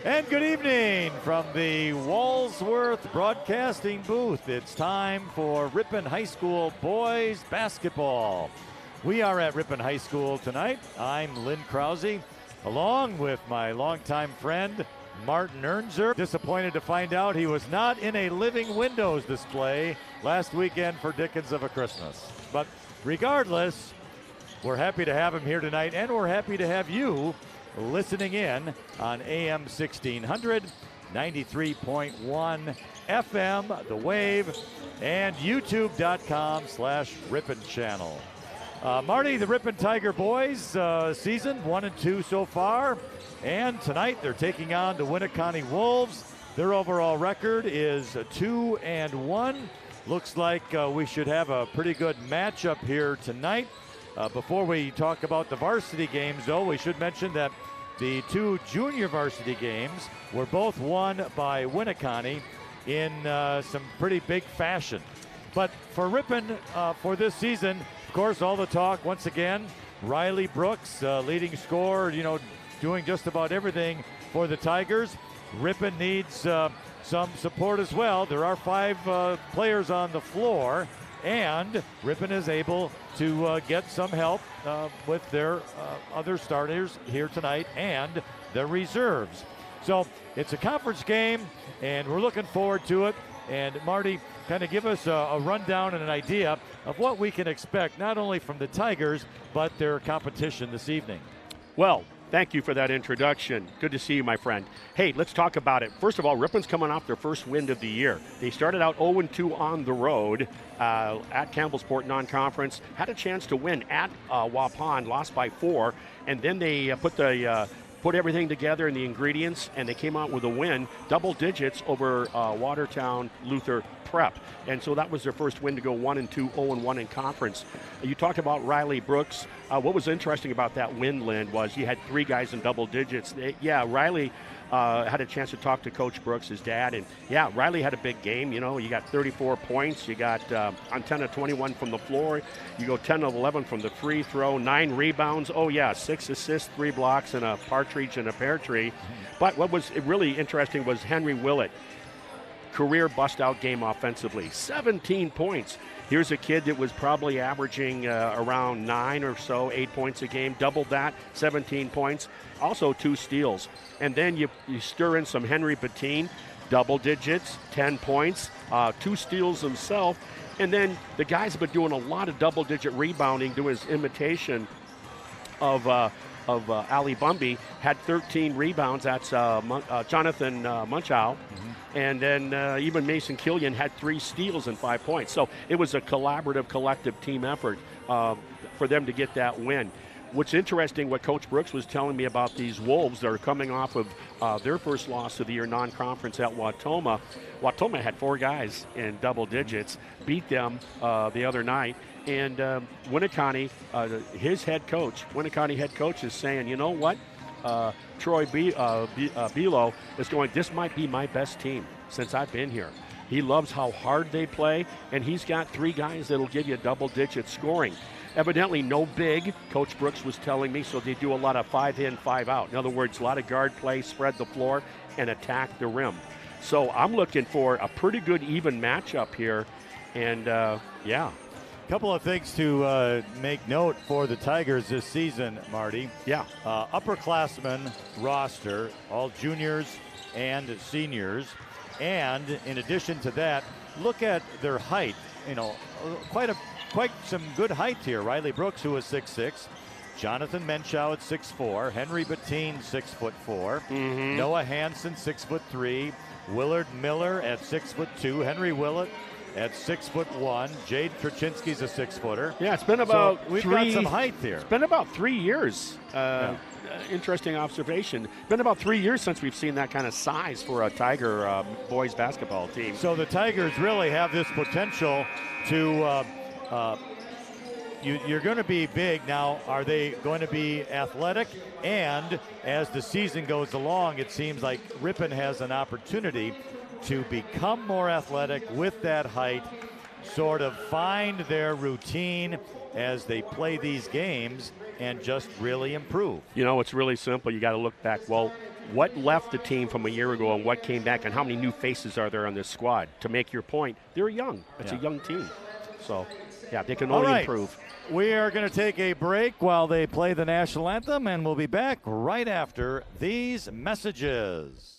And good evening from the Walsworth Broadcasting booth. It's time for Ripon High School boys basketball. We are at Ripon High School tonight. I'm Lynn Krause, along with my longtime friend, Martin Ernzer. Disappointed to find out he was not in a Living Windows display last weekend for Dickens of a Christmas. But regardless, we're happy to have him here tonight, and we're happy to have you listening in on AM 1600, 93.1 FM, The Wave, and YouTube.com/Ripon channel. Marty, the Ripon Tiger boys, season 1 and 2 so far, and tonight they're taking on the Winneconne Wolves. Their overall record is 2-1. Looks like we should have a pretty good matchup here tonight. Before we talk about the varsity games, though, we should mention that the two junior varsity games were both won by Winneconne in some pretty big fashion. But for Ripon, for this season, of course, all the talk, once again, Riley Brooks, leading scorer, doing just about everything for the Tigers. Ripon needs some support as well. There are 5 players on the floor, and Ripon is able to get some help with their other starters here tonight and their reserves. So it's a conference game, and we're looking forward to it. And Marty, kind of give us a rundown and an idea of what we can expect, not only from the Tigers, but their competition this evening. Well, thank you for that introduction. Good to see you, my friend. Hey, let's talk about it. First of all, Ripon's coming off their first win of the year. They started out 0-2 on the road at Campbellsport non-conference, had a chance to win at Waupun, lost by 4, and then they put everything together in the ingredients, and they came out with a win, double digits over Watertown Luther Prep. And so that was their first win to go 1-2, 0-1 in conference. You talked about Riley Brooks. What was interesting about that win, Lynn, was you had 3 guys in double digits. Riley had a chance to talk to Coach Brooks, his dad, and Riley had a big game. You got 34 points. You got on 10 of 21 from the floor. You go 10 of 11 from the free throw, 9 rebounds. 6 assists, 3 blocks, and a partridge and a pear tree. But what was really interesting was Henry Willett. Career bust-out game offensively, 17 points. Here's a kid that was probably averaging around 9 or so, 8 points a game, doubled that, 17 points, also 2 steals. And then you stir in some Henry Bettine, double digits, 10 points, 2 steals himself. And then the guy's been doing a lot of double-digit rebounding, doing his imitation of Ali Bumby, had 13 rebounds. That's Jonathan Munchow. And then even Mason Killian had 3 steals and 5 points. So it was a collaborative, collective team effort for them to get that win. What's interesting, what Coach Brooks was telling me about these Wolves that are coming off of their first loss of the year non-conference at Wautoma. Wautoma had 4 guys in double digits, beat them the other night. And Winneconne, his head coach, Winneconne head coach is saying, you know what? Troy Bilo is going, this might be my best team since I've been here. He loves how hard they play, and he's got 3 guys that'll give you double-digit scoring. Evidently no big, Coach Brooks was telling me, so they do a lot of 5 in, 5 out. In other words, a lot of guard play, spread the floor, and attack the rim. So I'm looking for a pretty good even matchup here, and Couple of things to make note for the Tigers this season, Marty. Upperclassmen roster, all juniors and seniors. And in addition to that, look at their height. Quite some good height here. Riley Brooks, who is 6'6". Jonathan Munchow at 6'4". Henry Bettine, 6'4". Noah Hansen, 6'3". Willard Miller at 6'2". Henry Willett at 6'1". Jade Kraczynski's a 6-footer. Yeah, it's been about we've got some height here. It's been about 3 years. Interesting observation. It's been about 3 years since we've seen that kind of size for a Tiger boys basketball team. So the Tigers really have this potential to. You're going to be big. Now, are they going to be athletic? And as the season goes along, it seems like Ripon has an opportunity to become more athletic with that height, sort of find their routine as they play these games and just really improve. It's really simple. You got to look back. Well, what left the team from a year ago and what came back, and how many new faces are there on this squad? To make your point, they're young. It's a young team. So, yeah, they can only improve. We are going to take a break while they play the national anthem, and we'll be back right after these messages.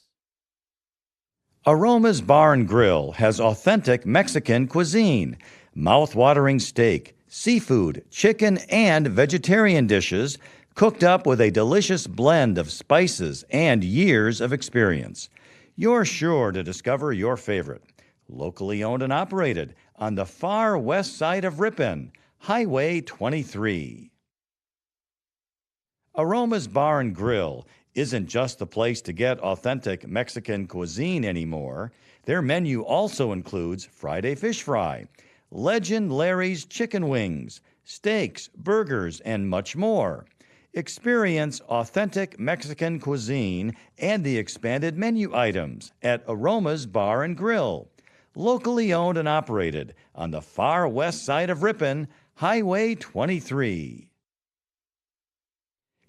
Aroma's Bar and Grill has authentic Mexican cuisine, mouth-watering steak, seafood, chicken, and vegetarian dishes cooked up with a delicious blend of spices and years of experience. You're sure to discover your favorite. Locally owned and operated on the far west side of Ripon, Highway 23. Aroma's Bar and Grill isn't just the place to get authentic Mexican cuisine anymore. Their menu also includes Friday fish fry, Legend Larry's chicken wings, steaks, burgers, and much more. Experience authentic Mexican cuisine and the expanded menu items at Aroma's Bar and Grill. Locally owned and operated on the far west side of Ripon, Highway 23.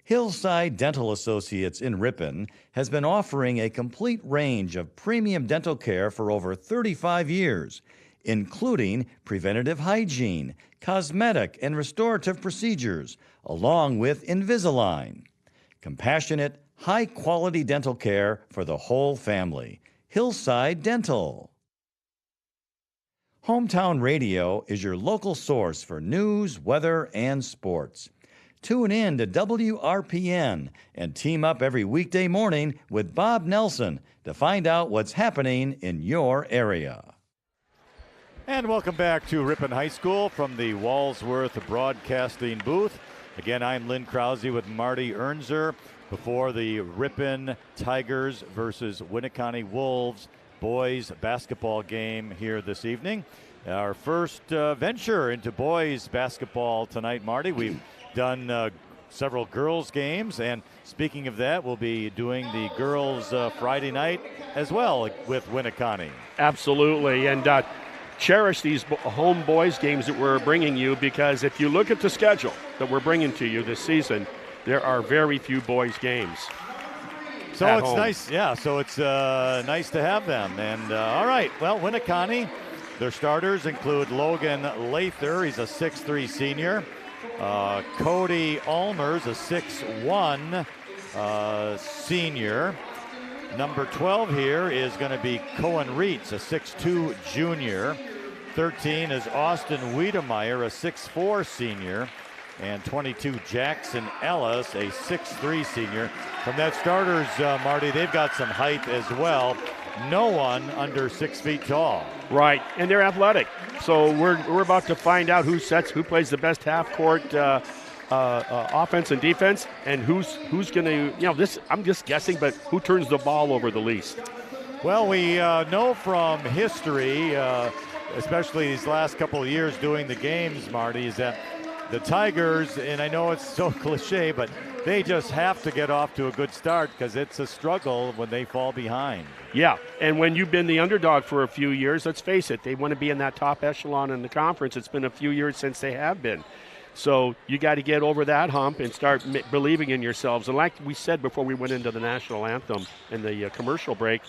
Hillside Dental Associates in Ripon has been offering a complete range of premium dental care for over 35 years, including preventative hygiene, cosmetic and restorative procedures, along with Invisalign. Compassionate, high-quality dental care for the whole family. Hillside Dental. Hometown Radio is your local source for news, weather, and sports. Tune in to WRPN and team up every weekday morning with Bob Nelson to find out what's happening in your area. And welcome back to Ripon High School from the Walsworth Broadcasting booth. Again, I'm Lynn Krause with Marty Ernzer before the Ripon Tigers versus Winneconne Wolves boys basketball game here this evening. Our first venture into boys basketball tonight, Marty. We've done several girls games, and speaking of that, we'll be doing the girls Friday night as well with Winneconne. Absolutely, and cherish these home boys games that we're bringing you, because if you look at the schedule that we're bringing to you this season, there are very few boys games. So it's nice, yeah, so it's nice to have them. And all right, well, Winneconne, their starters include Logan Lather, he's a 6'3 senior. Cody Almers, a 6'1 senior. Number 12 here is going to be Cohen Reitz, a 6'2 junior. 13 is Austin Wiedemeyer, a 6'4 senior. And 22, Jackson Ellis, a 6'3 senior. From that starters, Marty, they've got some height as well. No one under 6 feet tall. Right, and they're athletic. So we're about to find out who plays the best half-court offense and defense, and who's going to, I'm just guessing, but who turns the ball over the least? Well, we know from history, especially these last couple of years doing the games, Marty, is that the Tigers, and I know it's so cliche, but they just have to get off to a good start because it's a struggle when they fall behind. Yeah, and when you've been the underdog for a few years, let's face it, they want to be in that top echelon in the conference. It's been a few years since they have been. So you got to get over that hump and start believing in yourselves. And like we said before we went into the national anthem and the commercial break,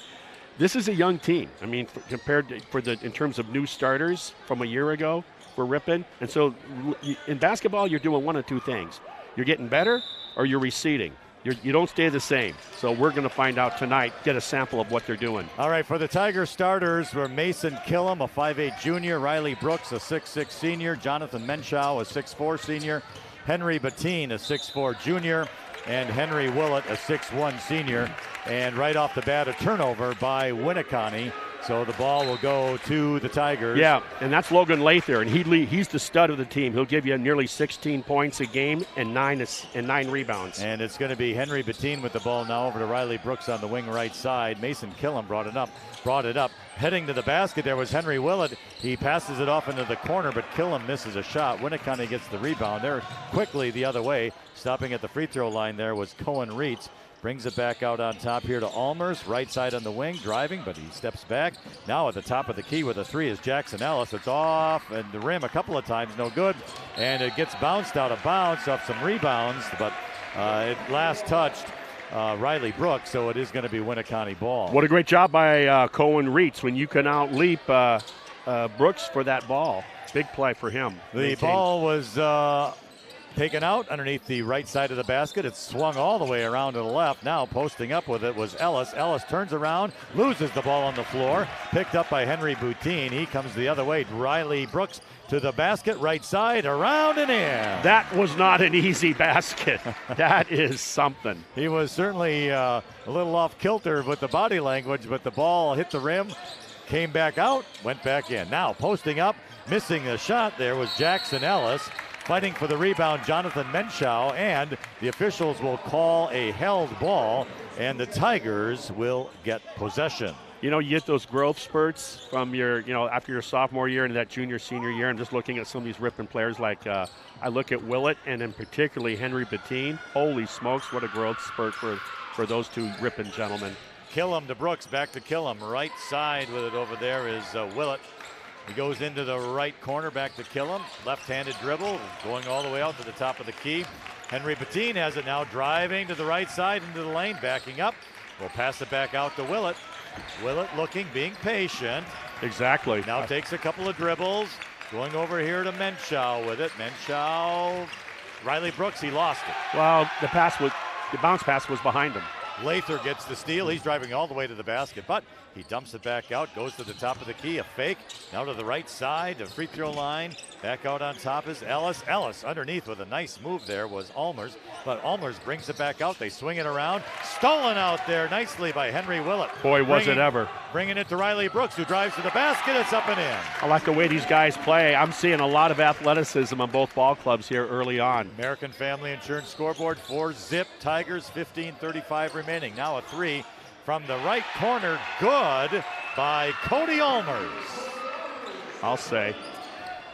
this is a young team. I mean, compared to, in terms of new starters from a year ago for Ripon. And so in basketball, you're doing one of two things. You're getting better or you're receding. You don't stay the same. So we're going to find out tonight, get a sample of what they're doing. All right, for the Tiger starters were Mason Killam, a 5'8 junior, Riley Brooks, a 6'6 senior, Jonathan Menschow, a 6'4 senior, Henry Bettine, a 6'4 junior, and Henry Willett, a 6'1 senior. And right off the bat, a turnover by Winneconne. So the ball will go to the Tigers. Yeah, and that's Logan Lather, and he's the stud of the team. He'll give you nearly 16 points a game and nine rebounds. And it's going to be Henry Bettine with the ball now over to Riley Brooks on the wing right side. Mason Killam brought it up. Heading to the basket there was Henry Willett. He passes it off into the corner, but Killam misses a shot. Winneconne gets the rebound. They're quickly the other way. Stopping at the free throw line there was Cohen Reitz. Brings it back out on top here to Almers, right side on the wing, driving, but he steps back. Now at the top of the key with a three is Jackson Ellis. It's off and the rim a couple of times, no good. And it gets bounced out of bounds off some rebounds, but it last touched Riley Brooks, so it is going to be Winneconne ball. What a great job by Cohen Reitz when you can outleap Brooks for that ball. Big play for him. The ball was taken out underneath the right side of the basket. It swung all the way around to the left. Now posting up with it was Ellis. Ellis turns around, loses the ball on the floor. Picked up by Henry Boutine. He comes the other way. Riley Brooks to the basket, right side, around and in. That was not an easy basket. That is something. He was certainly a little off kilter with the body language, but the ball hit the rim, came back out, went back in. Now posting up, missing the shot there was Jackson Ellis. Fighting for the rebound, Jonathan Menschow, and the officials will call a held ball, and the Tigers will get possession. You know, you get those growth spurts from your, after your sophomore year into that junior, senior year. I'm just looking at some of these Ripon players like I look at Willett and then particularly Henry Bettine. Holy smokes, what a growth spurt for those two Ripon gentlemen. Killam to Brooks, back to Killam. Right side with it over there is Willett. He goes into the right corner, back to Killam. Left-handed dribble, going all the way out to the top of the key. Henry Bettine has it now, driving to the right side into the lane, backing up. We'll pass it back out to Willett. Willett looking, being patient. Exactly. Now takes a couple of dribbles. Going over here to Menschow with it. Menschow, Riley Brooks, he lost it. Well, the bounce pass was behind him. Lather gets the steal. He's driving all the way to the basket, but he dumps it back out, goes to the top of the key, a fake. Now to the right side, the free throw line. Back out on top is Ellis. Ellis underneath with a nice move there was Almers, but Almers brings it back out. They swing it around. Stolen out there nicely by Henry Willett. Boy, was it ever. Bringing it to Riley Brooks, who drives to the basket. It's up and in. I like the way these guys play. I'm seeing a lot of athleticism on both ball clubs here early on. American Family Insurance scoreboard, 4-zip. Tigers, 15:35 remaining. Now a three from the right corner, good by Cody Almers. I'll say.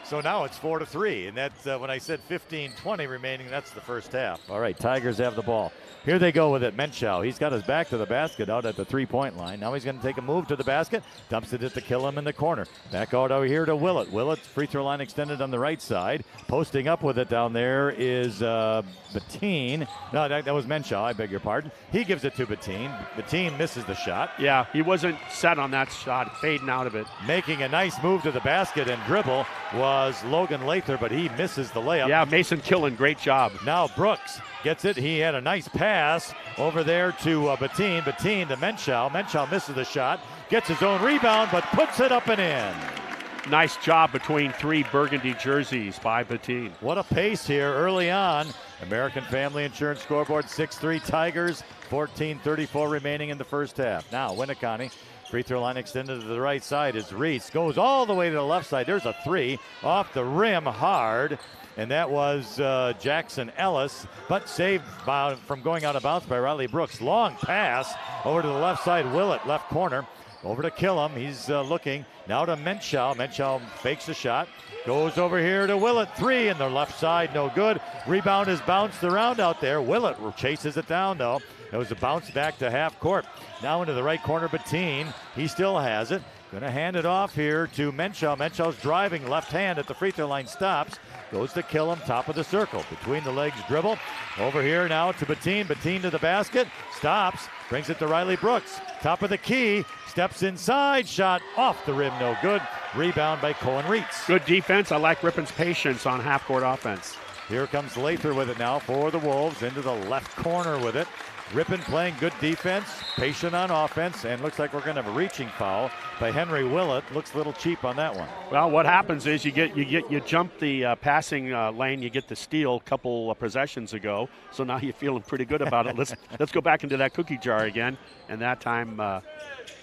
So now it's 4-3, and that's when I said 15:20 remaining, that's the first half. All right, Tigers have the ball. Here they go with it. Menschow, he's got his back to the basket out at the three-point line. Now he's going to take a move to the basket, dumps it at the Killam in the corner. Back out over here to Willett. Willett's free throw line extended on the right side. Posting up with it down there is Bettine. No, that was Menschow, I beg your pardon. He gives it to Bettine. Bettine misses the shot. Yeah, he wasn't set on that shot, fading out of it. Making a nice move to the basket and dribble was Logan Lather, but he misses the layup. Yeah, Mason Killen, great job. Now Brooks gets it. He had a nice pass over there to Bettine. Bettine to Menschow. Menschow misses the shot, gets his own rebound, but puts it up and in. Nice job between three burgundy jerseys by Bettine. What a pace here early on. American Family Insurance scoreboard, 6-3 Tigers, 14:34 remaining in the first half. Now Winneconne. Free throw line extended to the right side is Reese. Goes all the way to the left side. There's a three off the rim hard. And that was Jackson Ellis, but saved from going out of bounds by Riley Brooks. Long pass over to the left side. Willett, left corner. Over to Killam. He's looking. Now to Menschow. Menschow fakes the shot. Goes over here to Willett. Three in the left side. No good. Rebound is bounced around out there. Willett chases it down, though. It was a bounce back to half court. Now into the right corner, Bettine. He still has it. Going to hand it off here to Menschow. Menschow's driving left hand at the free throw line. Stops. Goes to Killam, top of the circle. Between the legs dribble. Over here now to Bettine. Bettine to the basket. Stops. Brings it to Riley Brooks. Top of the key. Steps inside. Shot off the rim. No good. Rebound by Cohen Reitz. Good defense. I like Ripon's patience on half-court offense. Here comes Lather with it now for the Wolves. Into the left corner with it. Ripon playing good defense, patient on offense, and looks like we're going to have a reaching foul by Henry Willett. Looks a little cheap on that one. Well, what happens is you jump the passing lane, you get the steal a couple possessions ago, so now you're feeling pretty good about it. Let's go back into that cookie jar again, and that time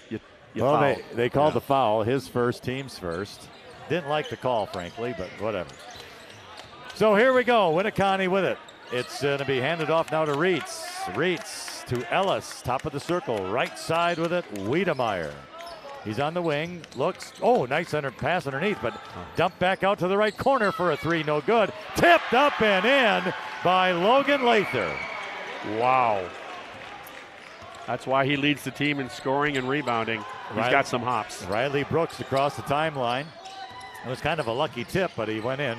you foul. They called the foul, his first, team's first. Didn't like the call, frankly, but whatever. So here we go, Winneconne with it. It's going to be handed off now to Reitz. Reitz to Ellis, top of the circle, right side with it, Wiedemeyer. He's on the wing, looks, nice pass underneath, but dumped back out to the right corner for a three, no good. Tipped up and in by Logan Lather. Wow. That's why he leads the team in scoring and rebounding. He's got some hops. Riley Brooks across the timeline. It was kind of a lucky tip, but he went in.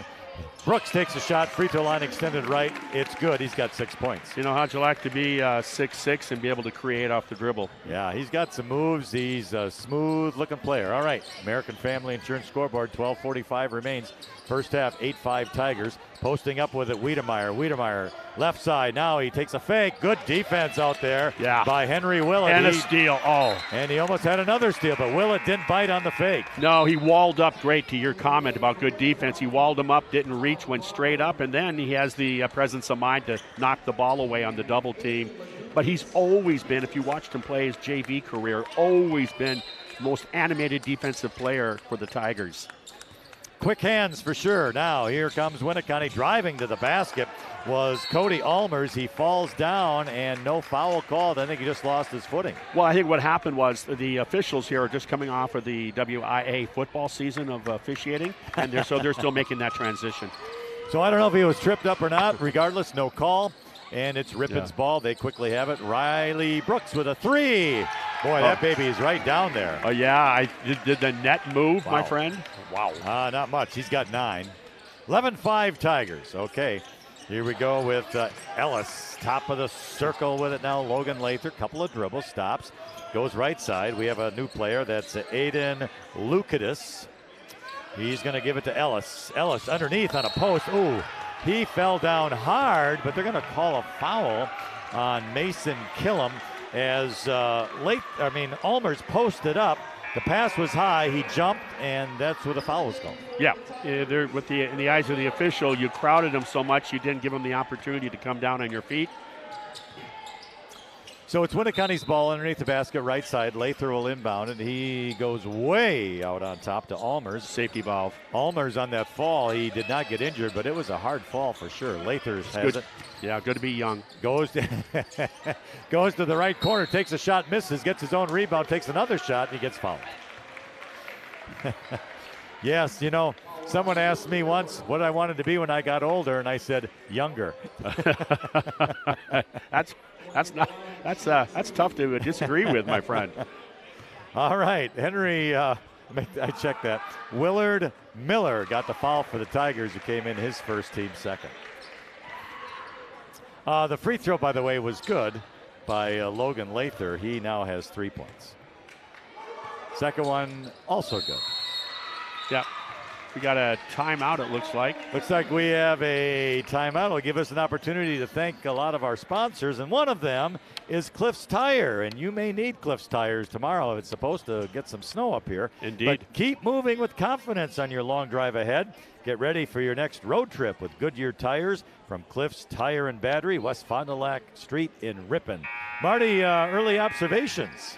Brooks takes a shot, free throw line extended right. It's good. He's got 6 points. You know, how'd you like to be 6'6" and be able to create off the dribble? Yeah, he's got some moves. He's a smooth-looking player. All right, American Family Insurance scoreboard, 12:45 remains. First half, 8-5 Tigers. Posting up with it, Wiedemeyer. Wiedemeyer, left side. Now he takes a fake. Good defense out there by Henry Willett. And a steal. And he almost had another steal, but Willett didn't bite on the fake. No, he walled up great to your comment about good defense. He walled him up, didn't reach, went straight up, and then he has the presence of mind to knock the ball away on the double team. But he's always been, if you watched him play his JV career, always been the most animated defensive player for the Tigers. Quick hands for sure. Now here comes Winneconne driving to the basket was Cody Almers. He falls down and no foul called. I think he just lost his footing. Well, I think what happened was the officials here are just coming off of the WIA football season of officiating, and they're still making that transition. So I don't know if he was tripped up or not. Regardless, no call. And it's Ripon's ball. They quickly have it. Riley Brooks with a three. Boy, that baby is right down there. Oh, yeah. Did the net move, my friend? Wow. Not much. He's got 9. 11-5 Tigers. Okay. Here we go with Ellis. Top of the circle with it now. Logan Lather. Couple of dribbles. Stops. Goes right side. We have a new player. That's Aiden Lukadis. He's going to give it to Ellis. Ellis underneath on a post. Ooh. He fell down hard, but they're going to call a foul on Mason Killam as Almers posted up. The pass was high. He jumped, and that's where the foul was called. Yeah, in the eyes of the official, you crowded him so much you didn't give him the opportunity to come down on your feet. So it's Winneconne's ball underneath the basket, right side. Lather will inbound, and he goes way out on top to Almers. Safety valve. Almers on that fall, he did not get injured, but it was a hard fall for sure. Lather has it. Yeah, good to be young. Goes to the right corner, takes a shot, misses, gets his own rebound, takes another shot, and he gets fouled. Yes, you know, someone asked me once what I wanted to be when I got older, and I said younger. That's tough to disagree with, my friend. All right, Henry, I checked that. Willard Miller got the foul for the Tigers, who came in his first, team second. The free throw, by the way, was good by Logan Lather. He now has 3 points. Second one, also good. Yeah. We got a timeout, it looks like. Looks like we have a timeout. It'll give us an opportunity to thank a lot of our sponsors, and one of them is Cliff's Tire, and you may need Cliff's Tires tomorrow. It's supposed to get some snow up here. Indeed. But keep moving with confidence on your long drive ahead. Get ready for your next road trip with Goodyear Tires from Cliff's Tire and Battery, West Fond du Lac Street in Ripon. Marty, early observations.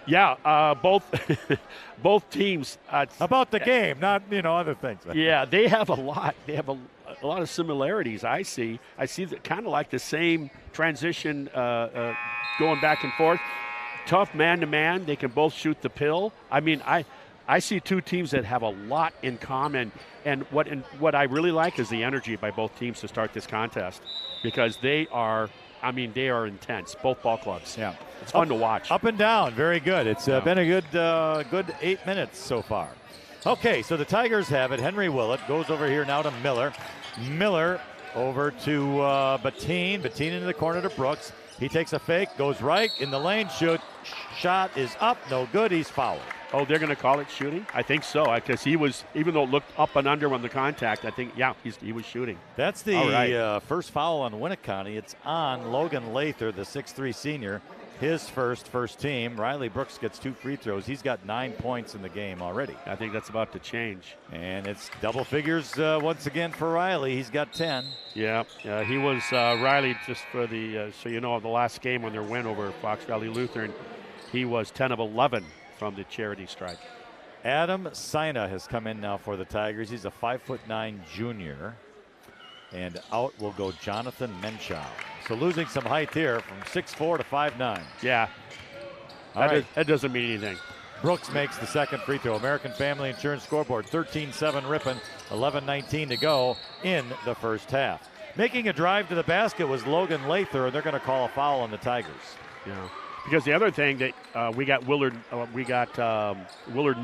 Yeah, both teams. About the game, not other things. Yeah, they have a lot. They have a lot of similarities. I see that kind of like the same transition going back and forth. Tough man-to-man. They can both shoot the pill. I mean, I see two teams that have a lot in common. And what I really like is the energy by both teams to start this contest, because they are intense, both ball clubs. Yeah. It's fun to watch. Up and down, very good. It's been a good 8 minutes so far. Okay, so the Tigers have it. Henry Willett goes over here now to Miller. Miller over to Bettine. Bettine into the corner to Brooks. He takes a fake, goes right in the lane, shot is up, no good, he's fouled. Oh, they're going to call it shooting? I think so, because he was, even though it looked up and under on the contact, I think, he was shooting. That's the first foul on Winneconne. It's on Logan Lather, the 6'3 senior, his first team. Riley Brooks gets 2 free throws. He's got 9 points in the game already. I think that's about to change. And it's double figures once again for Riley. He's got 10. Yeah, he was Riley, just for the, the last game when their win over Fox Valley Lutheran, he was 10 of 11 from the charity stripe. Adam Sina has come in now for the Tigers. He's a 5'9" junior. And out will go Jonathan Menschow. So losing some height here from 6'4" to 5'9". Yeah. That doesn't mean anything. Brooks makes the second free throw. American Family Insurance scoreboard, 13-7 Ripon, 11:19 to go in the first half. Making a drive to the basket was Logan Lather, and they're going to call a foul on the Tigers. Yeah. Because the other thing that we got Willard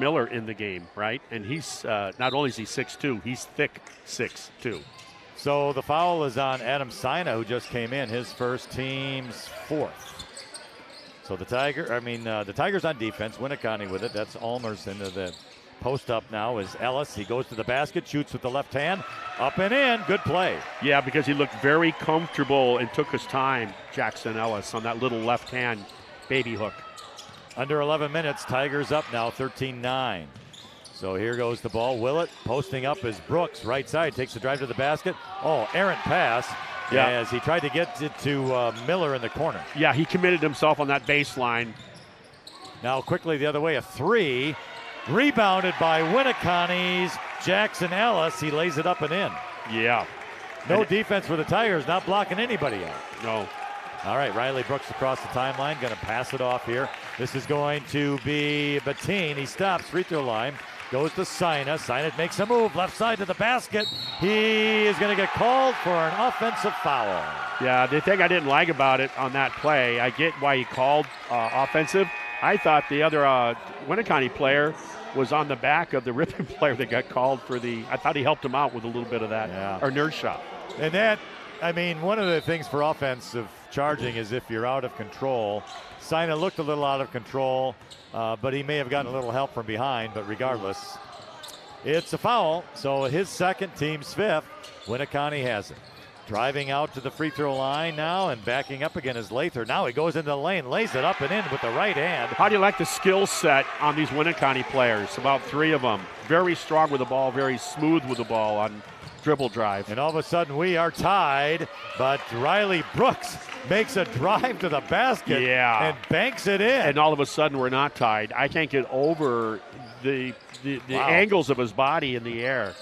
Miller in the game, right? And he's not only is he 6'2", he's thick 6'2". So the foul is on Adam Sina, who just came in, his first, team's fourth. So the Tigers on defense. Winneconne with it. That's Allmers into the post up now is Ellis. He goes to the basket, shoots with the left hand, up and in. Good play. Yeah, because he looked very comfortable and took his time, Jackson Ellis, on that little left hand baby hook. Under 11 minutes, Tigers up now 13-9. So here goes the ball. Willett posting up is Brooks, right side, takes the drive to the basket. Oh, errant pass as he tried to get it to Miller in the corner. Yeah, he committed himself on that baseline. Now quickly the other way, a three. Rebounded by Winneconne's Jackson Ellis. He lays it up and in. Yeah. No defense for the Tigers, not blocking anybody out. No. All right, Riley Brooks across the timeline, going to pass it off here. This is going to be Bettine. He stops, free throw line. Goes to Sina. Sina makes a move, left side to the basket. He is going to get called for an offensive foul. Yeah, the thing I didn't like about it on that play, I get why he called offensive. I thought the other Winneconne player was on the back of the Ripon player that got called for I thought he helped him out with a little bit of that, or nerd shot. And that, one of the things for offensive charging is if you're out of control. Sina looked a little out of control, but he may have gotten a little help from behind, but regardless, it's a foul. So his second, team's fifth. Winneconne has it. Driving out to the free throw line now and backing up again is Lather. Now he goes into the lane, lays it up and in with the right hand. How do you like the skill set on these Winneconne players? About three of them. Very strong with the ball, very smooth with the ball on dribble drive. And all of a sudden we are tied, but Riley Brooks makes a drive to the basket and banks it in. And all of a sudden we're not tied. I can't get over the angles of his body in the air.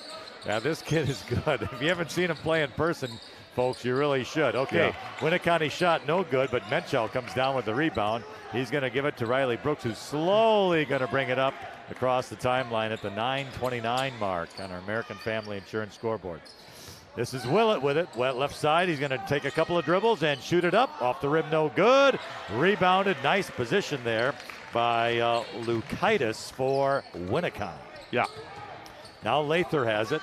Yeah, this kid is good. If you haven't seen him play in person, folks, you really should. Okay, Winneconne shot no good, but Menchel comes down with the rebound. He's going to give it to Riley Brooks, who's slowly going to bring it up across the timeline at the 9:29 mark on our American Family Insurance scoreboard. This is Willett with it. Left side, he's going to take a couple of dribbles and shoot it up. Off the rim, no good. Rebounded, nice position there by Lukaitis for Winneconne. Yeah. Now Lather has it,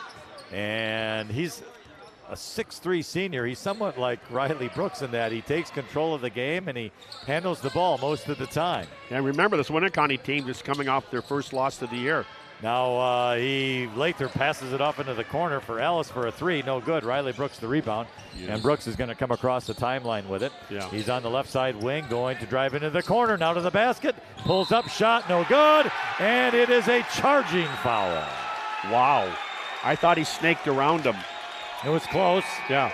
and he's a 6'3" senior. He's somewhat like Riley Brooks in that he takes control of the game and he handles the ball most of the time. And remember, this Winneconne team is coming off their first loss of the year. Now Lather passes it off into the corner for Ellis for a three. No good. Riley Brooks the rebound. Yes. And Brooks is going to come across the timeline with it. Yeah. He's on the left side wing, going to drive into the corner. Now to the basket. Pulls up, shot, no good. And it is a charging foul. Wow. I thought he snaked around him. It was close. Yeah.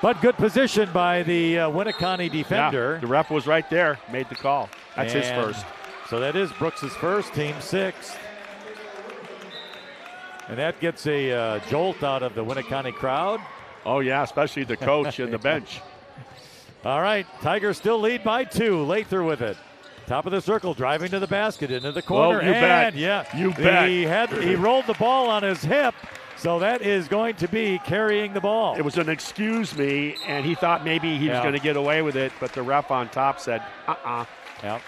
But good position by the Winneconne defender. Yeah, the ref was right there, made the call. That's his first. So that is Brooks' first, team sixth. And that gets a jolt out of the Winneconne crowd. Oh, yeah, especially the coach and the bench. All right, Tigers still lead by 2. Lather with it. Top of the circle, driving to the basket, into the corner. Oh, you bet. Yeah, you bet. He rolled the ball on his hip, so that is going to be carrying the ball. It was an excuse me, and he thought maybe he was going to get away with it, but the ref on top said, Yep.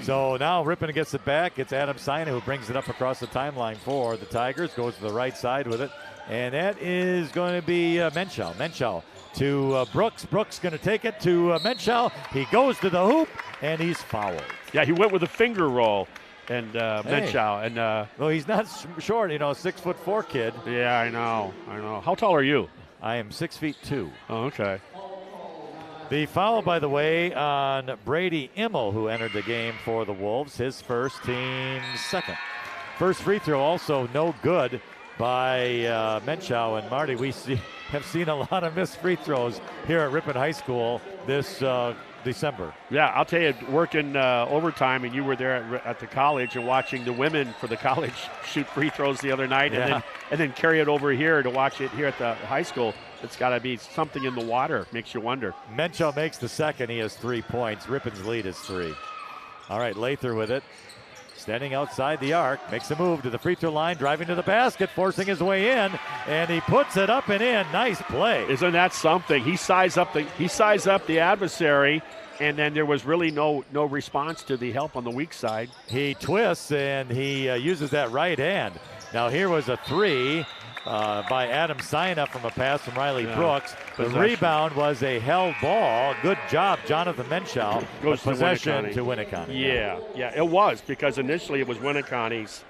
So now Ripon gets it back. It's Adam Sina who brings it up across the timeline for the Tigers. Goes to the right side with it. And that is going to be Menchel. Menchel to Brooks. Brooks going to take it to Menchel. He goes to the hoop, and he's fouled. Yeah, he went with a finger roll. And Menchel. And well, he's not short, 6'4" kid. Yeah, I know. How tall are you? I am 6'2". Oh, okay. The foul, by the way, on Brady Immel, who entered the game for the Wolves, his first, team's second. First free throw also no good by Menchel. And Marty, we have seen a lot of missed free throws here at Ripon High School this December. Yeah, I'll tell you, working overtime, and you were there at the college and watching the women for the college shoot free throws the other night, and then carry it over here to watch it here at the high school. It's got to be something in the water. Makes you wonder. Menchel makes the second. He has 3 points. Ripon's lead is 3. All right, Lather with it. Standing outside the arc, makes a move to the free throw line, driving to the basket, forcing his way in, and he puts it up and in. Nice play. Isn't that something? He sized up the adversary, and then there was really no response to the help on the weak side. He twists, and he uses that right hand. Now here was a three by Adam Sina from a pass from Riley Brooks. The rebound was a held ball. Good job, Jonathan Menschow. Goes possession to Winneconne. Yeah, it was, because initially it was Winneconne's,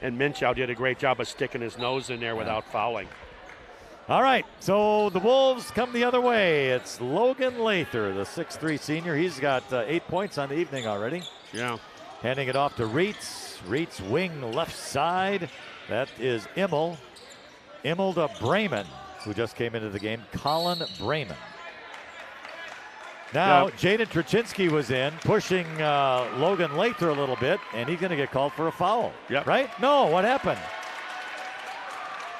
and Menschow did a great job of sticking his nose in there without fouling. All right, so the Wolves come the other way. It's Logan Lather, the 6'3 senior. He's got 8 points on the evening already. Yeah. Handing it off to Reitz. Reitz wing left side. That is Immel. Immel to Bremen, who just came into the game. Colin Bremen. Now, Jaden Truchinski was in, pushing Logan Lather a little bit, and he's going to get called for a foul. Yep. Right? No, what happened?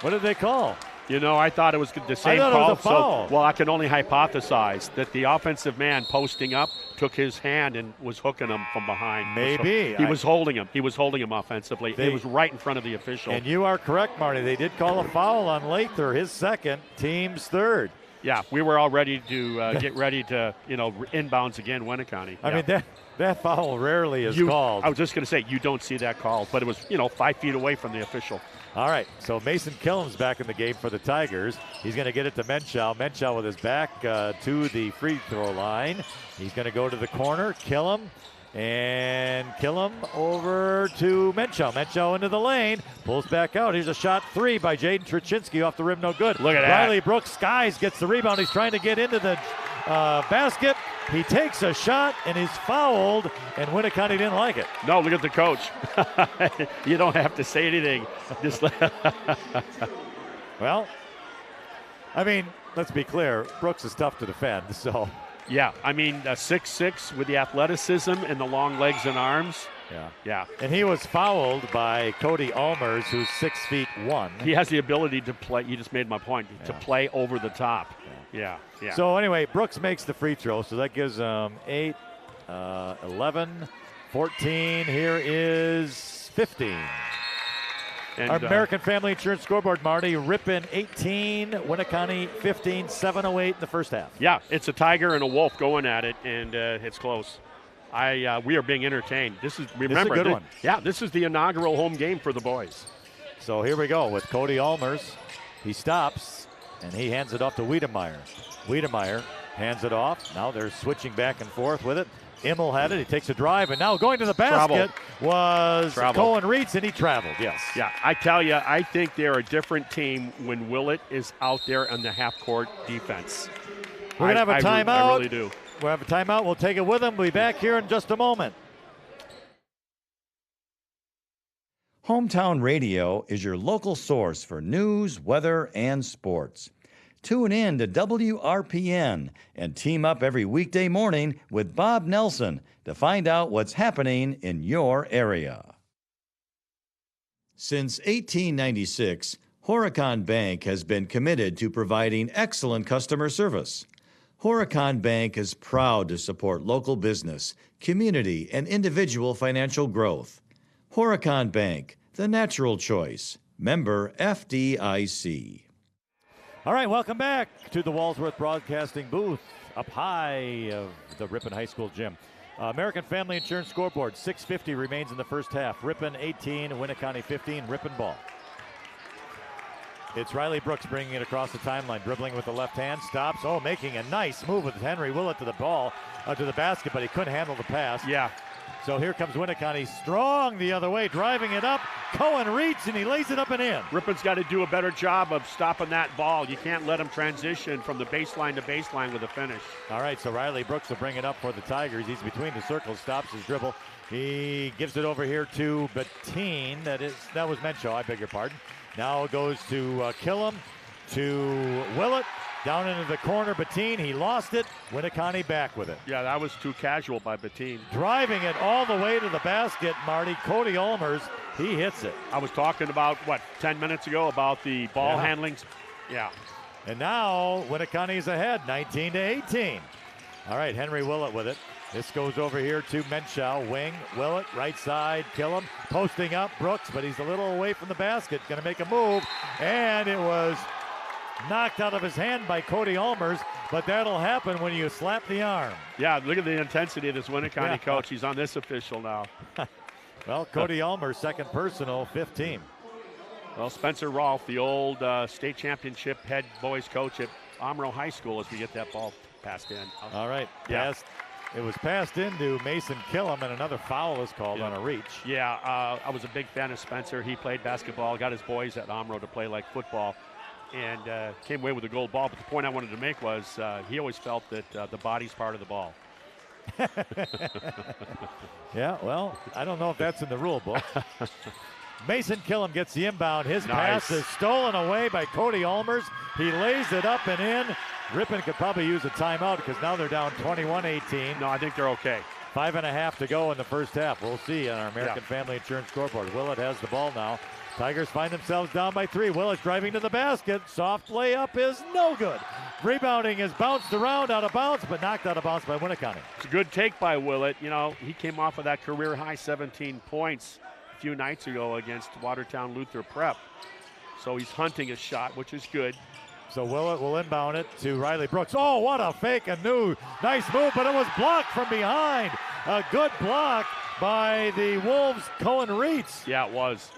What did they call? You know, I thought it was the same call. call. It was a foul. Well, I can only hypothesize that the offensive man posting up took his hand and was hooking him from behind. Maybe. He was holding him. He was holding him offensively. It was right in front of the official. And you are correct, Marty. They did call a foul on Lather, his second, team's third. Yeah, we were all ready to get ready to, inbounds again, Winneconne. I mean, that foul rarely is called. I was just going to say, you don't see that called, but it was, 5 feet away from the official. All right, so Mason Killam's back in the game for the Tigers. He's going to get it to Menschow. Menschow with his back to the free throw line. He's going to go to the corner. Killam. And Killam over to Menschow. Menschow into the lane. Pulls back out. Here's a shot three by Jaden Truchinski off the rim. No good. Look at that. Riley Brooks Skies gets the rebound. He's trying to get into the basket. He takes a shot and is fouled, and Winneconne didn't like it. No, look at the coach. You don't have to say anything. Just Well, I mean, let's be clear. Brooks is tough to defend, so. Yeah, I mean, 6'6" with the athleticism and the long legs and arms. Yeah. And he was fouled by Cody Almers, who's 6'1". He has the ability to play. You just made my point, to play over the top. Yeah. So anyway, Brooks makes the free throw, so that gives 8, 11, 14. Here is 15. And, our American Family Insurance scoreboard, Marty. Ripon 18, Winneconne 15, 7:08 in the first half. Yeah, it's a tiger and a wolf going at it, and it's close. We are being entertained. This is a good one. Yeah, this is the inaugural home game for the boys. So here we go with Cody Almers. He stops, and he hands it off to Wiedemeyer. Wiedemeyer hands it off. Now they're switching back and forth with it. Immel had it. He takes a drive, and now going to the basket was Cohen Reitz, and he traveled, yes. Yeah, I tell you, I think they're a different team when Willett is out there on the half-court defense. We're going to have a timeout. I really do. We'll have a timeout. We'll take it with him. We'll be back here in just a moment. Hometown Radio is your local source for news, weather, and sports. Tune in to WRPN and team up every weekday morning with Bob Nelson to find out what's happening in your area. Since 1896, Horicon Bank has been committed to providing excellent customer service. Horicon Bank is proud to support local business, community, and individual financial growth. Horicon Bank, the natural choice. Member FDIC. All right, welcome back to the Walsworth Broadcasting booth up high of the Ripon High School gym. American Family Insurance scoreboard, 6:50 remains in the first half. Ripon 18, Winneconne 15, Ripon ball. It's Riley Brooks bringing it across the timeline, dribbling with the left hand, stops. Oh, making a nice move with Henry Willett to the ball, to the basket, but he couldn't handle the pass. Yeah. So here comes Winneconne, strong the other way, driving it up. Cohen Reitz, and he lays it up and in. Ripon's got to do a better job of stopping that ball. You can't let him transition from the baseline to baseline with a finish. All right, so Riley Brooks will bring it up for the Tigers. He's between the circles, stops his dribble. He gives it over here to Bettine. That was Menschow, I beg your pardon. Now it goes to Killam, to Willett. Down into the corner, Bettine, he lost it. Winneconne back with it. Yeah, that was too casual by Bettine. Driving it all the way to the basket, Marty. Cody Almers, he hits it. I was talking about, 10 minutes ago about the ball handlings. Yeah. And now Winneconne's ahead, 19-18. All right, Henry Willett with it. This goes over here to Menschow, wing, Willett, right side, Killam, posting up, Brooks, but he's a little away from the basket, going to make a move, and it was knocked out of his hand by Cody Almers, but that'll happen when you slap the arm. Yeah, look at the intensity of this Winneconne coach. He's on this official now. Well, Cody Almers, second personal, 15. Well, Spencer Rolfe, the old state championship head boys coach at Omro High School, as we get that ball passed in. All right, it was passed into Mason Killam, and another foul is called on a reach. Yeah, I was a big fan of Spencer. He played basketball, got his boys at Omro to play like football, and came away with a gold ball. But the point I wanted to make was he always felt that the body's part of the ball. Yeah, well, I don't know if that's in the rule book. Mason Killam gets the inbound. His pass is stolen away by Cody Almers. He lays it up and in. Ripon could probably use a timeout because now they're down 21-18. No, I think they're okay. 5.5 to go in the first half. We'll see on our American Family Insurance scoreboard. Willett has the ball now. Tigers find themselves down by 3. Willett driving to the basket. Soft layup is no good. Rebounding is bounced around out of bounds, but knocked out of bounds by Winneconne. It's a good take by Willett. You know, he came off of that career-high 17 points a few nights ago against Watertown Luther Prep. So he's hunting a shot, which is good. So Willett will inbound it to Riley Brooks. Oh, what a fake and new. Nice move, but it was blocked from behind. A good block by the Wolves' Cohen Reitz. Yeah, it was.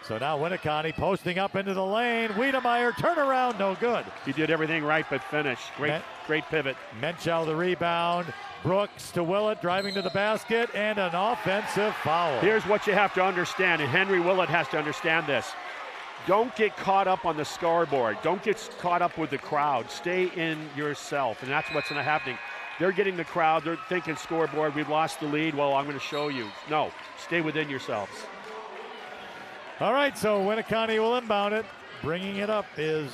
So now Winneconne posting up into the lane. Wiedemeyer, turnaround, no good. He did everything right but finish. Great pivot. Menchow the rebound. Brooks to Willett, driving to the basket, and an offensive foul. Here's what you have to understand, and Henry Willett has to understand this. Don't get caught up on the scoreboard. Don't get caught up with the crowd. Stay in yourself, and that's what's happening. They're getting the crowd. They're thinking scoreboard. We've lost the lead. Well, I'm going to show you. No, stay within yourselves. All right, so Winneconne will inbound it. Bringing it up is